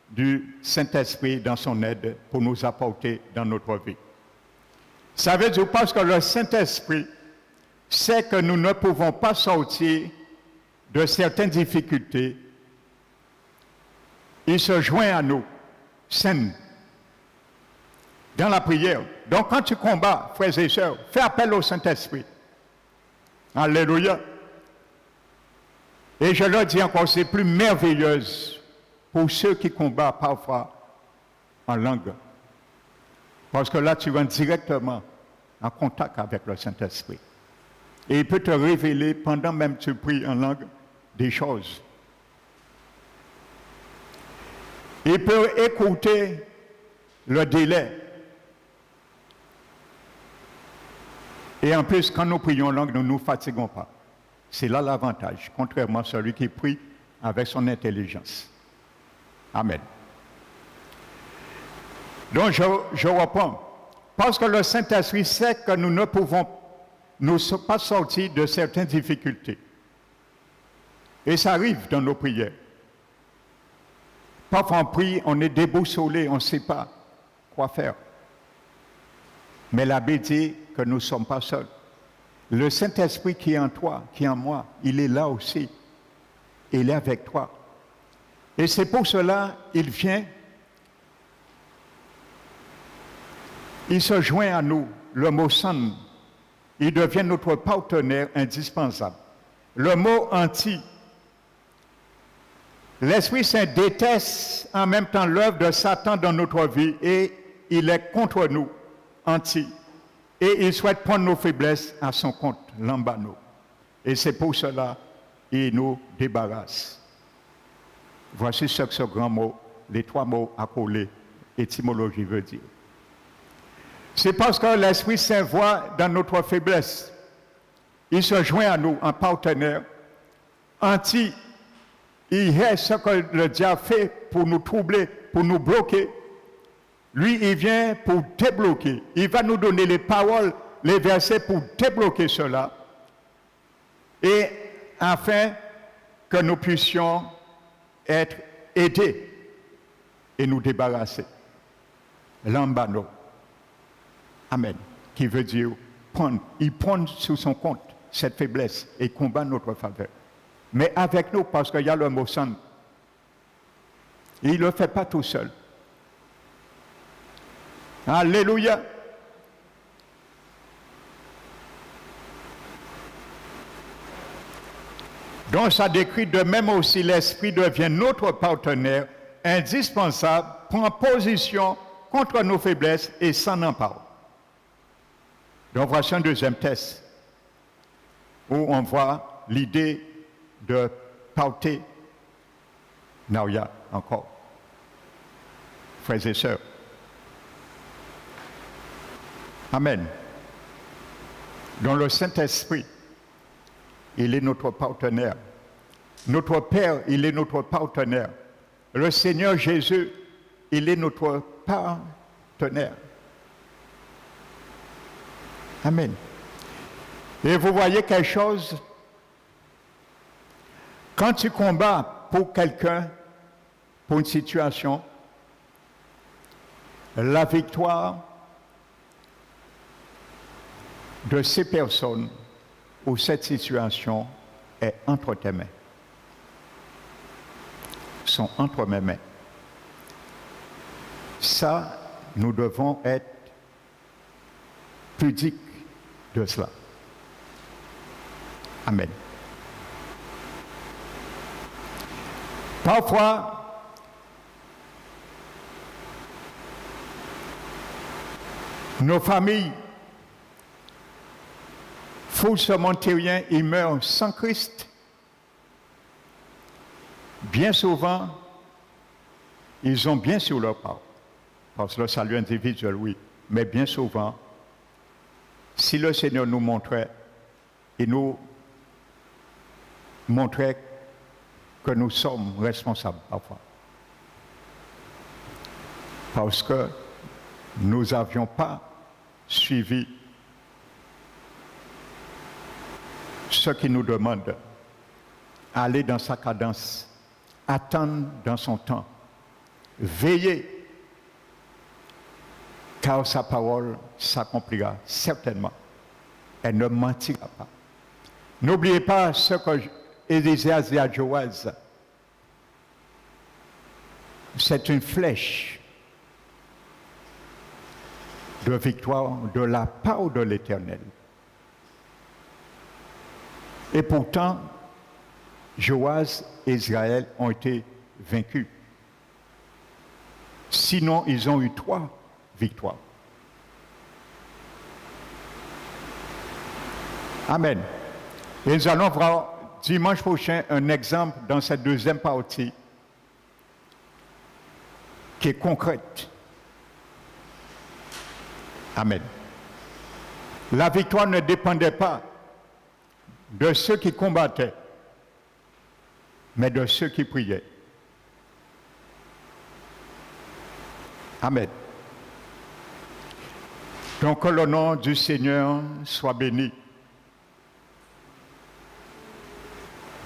du Saint-Esprit dans son aide pour nous apporter dans notre vie. Ça veut dire parce que le Saint-Esprit sait que nous ne pouvons pas sortir de certaines difficultés. Il se joint à nous, saint, dans la prière. Donc quand tu combats, frères et sœurs, fais appel au Saint-Esprit. Alléluia. Et je leur dis encore, c'est plus merveilleuse pour ceux qui combattent parfois en langue. Parce que là, tu rentres directement en contact avec le Saint-Esprit. Et il peut te révéler, pendant même que tu pries en langue, des choses. Il peut écouter le délai. Et en plus, quand nous prions en langue, nous ne nous fatiguons pas. C'est là l'avantage, contrairement à celui qui prie avec son intelligence. Amen. Donc, je reprends. Parce que le Saint-Esprit sait que nous ne pouvons pas sortir de certaines difficultés. Et ça arrive dans nos prières. Parfois on prie, on est déboussolé, on ne sait pas quoi faire. Mais la Bible dit que nous ne sommes pas seuls. Le Saint-Esprit qui est en toi, qui est en moi, il est là aussi. Il est avec toi. Et c'est pour cela qu'il vient Il se joint à nous, le mot son, il devient notre partenaire indispensable. Le mot anti, l'Esprit Saint déteste en même temps l'œuvre de Satan dans notre vie et il est contre nous, anti. Et il souhaite prendre nos faiblesses à son compte, l'ambano. Et c'est pour cela qu'il nous débarrasse. Voici ce que ce grand mot, les trois mots accolés, étymologie veut dire. C'est parce que l'Esprit Saint voit dans notre faiblesse. Il se joint à nous en partenaire. Anti, il est ce que le diable fait pour nous troubler, pour nous bloquer. Lui, il vient pour débloquer. Il va nous donner les paroles, les versets pour débloquer cela. Et afin que nous puissions être aidés et nous débarrasser. L'ambano. Amen. Qui veut dire prendre. Il prend sous son compte cette faiblesse et combat notre faveur. Mais avec nous, parce qu'il y a le mot son. Il ne le fait pas tout seul. Alléluia. Donc ça décrit de même aussi l'Esprit devient notre partenaire indispensable, prend position contre nos faiblesses et s'en empare. Donc voici un deuxième test où on voit l'idée de porter Naoya encore. Frères et sœurs. Amen. Dans le Saint-Esprit, il est notre partenaire. Notre Père, il est notre partenaire. Le Seigneur Jésus, il est notre partenaire. Amen. Et vous voyez quelque chose, quand tu combats pour quelqu'un, pour une situation, la victoire de ces personnes ou cette situation est entre tes mains. Sont entre mes mains. Ça, nous devons être pudiques de cela. Amen. Parfois, nos familles, fous ce monde terrien, ils meurent sans Christ. Bien souvent, ils ont bien sur leur part, parce que le salut individuel, oui, mais bien souvent, si le Seigneur nous montrait, il nous montrait que nous sommes responsables parfois. Parce que nous n'avions pas suivi ce qu'il nous demande, aller dans sa cadence, attendre dans son temps, veiller, car sa parole s'accomplira certainement. Elle ne mentira pas. N'oubliez pas ce que Ézéchias dit à Joaz. C'est une flèche de victoire de la part de l'Éternel. Et pourtant, Joas et Israël ont été vaincus. Sinon, ils ont eu 3 victoires. Amen. Et nous allons voir dimanche prochain un exemple dans cette deuxième partie qui est concrète. Amen. La victoire ne dépendait pas de ceux qui combattaient, mais de ceux qui priaient. Amen. Donc que le nom du Seigneur soit béni.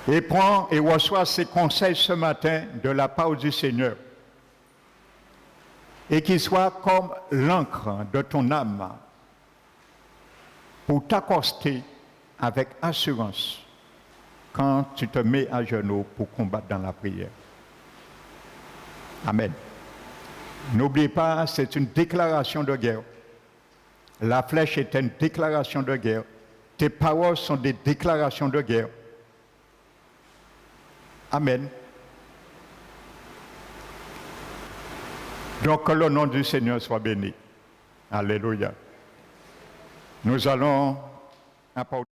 Et prends et reçois ces conseils ce matin de la part du Seigneur. Et qu'ils soient comme l'encre de ton âme pour t'accoster avec assurance quand tu te mets à genoux pour combattre dans la prière. Amen. N'oubliez pas, c'est une déclaration de guerre. La flèche est une déclaration de guerre. Tes paroles sont des déclarations de guerre. Amen. Donc que le nom du Seigneur soit béni. Alléluia. Nous allons apporter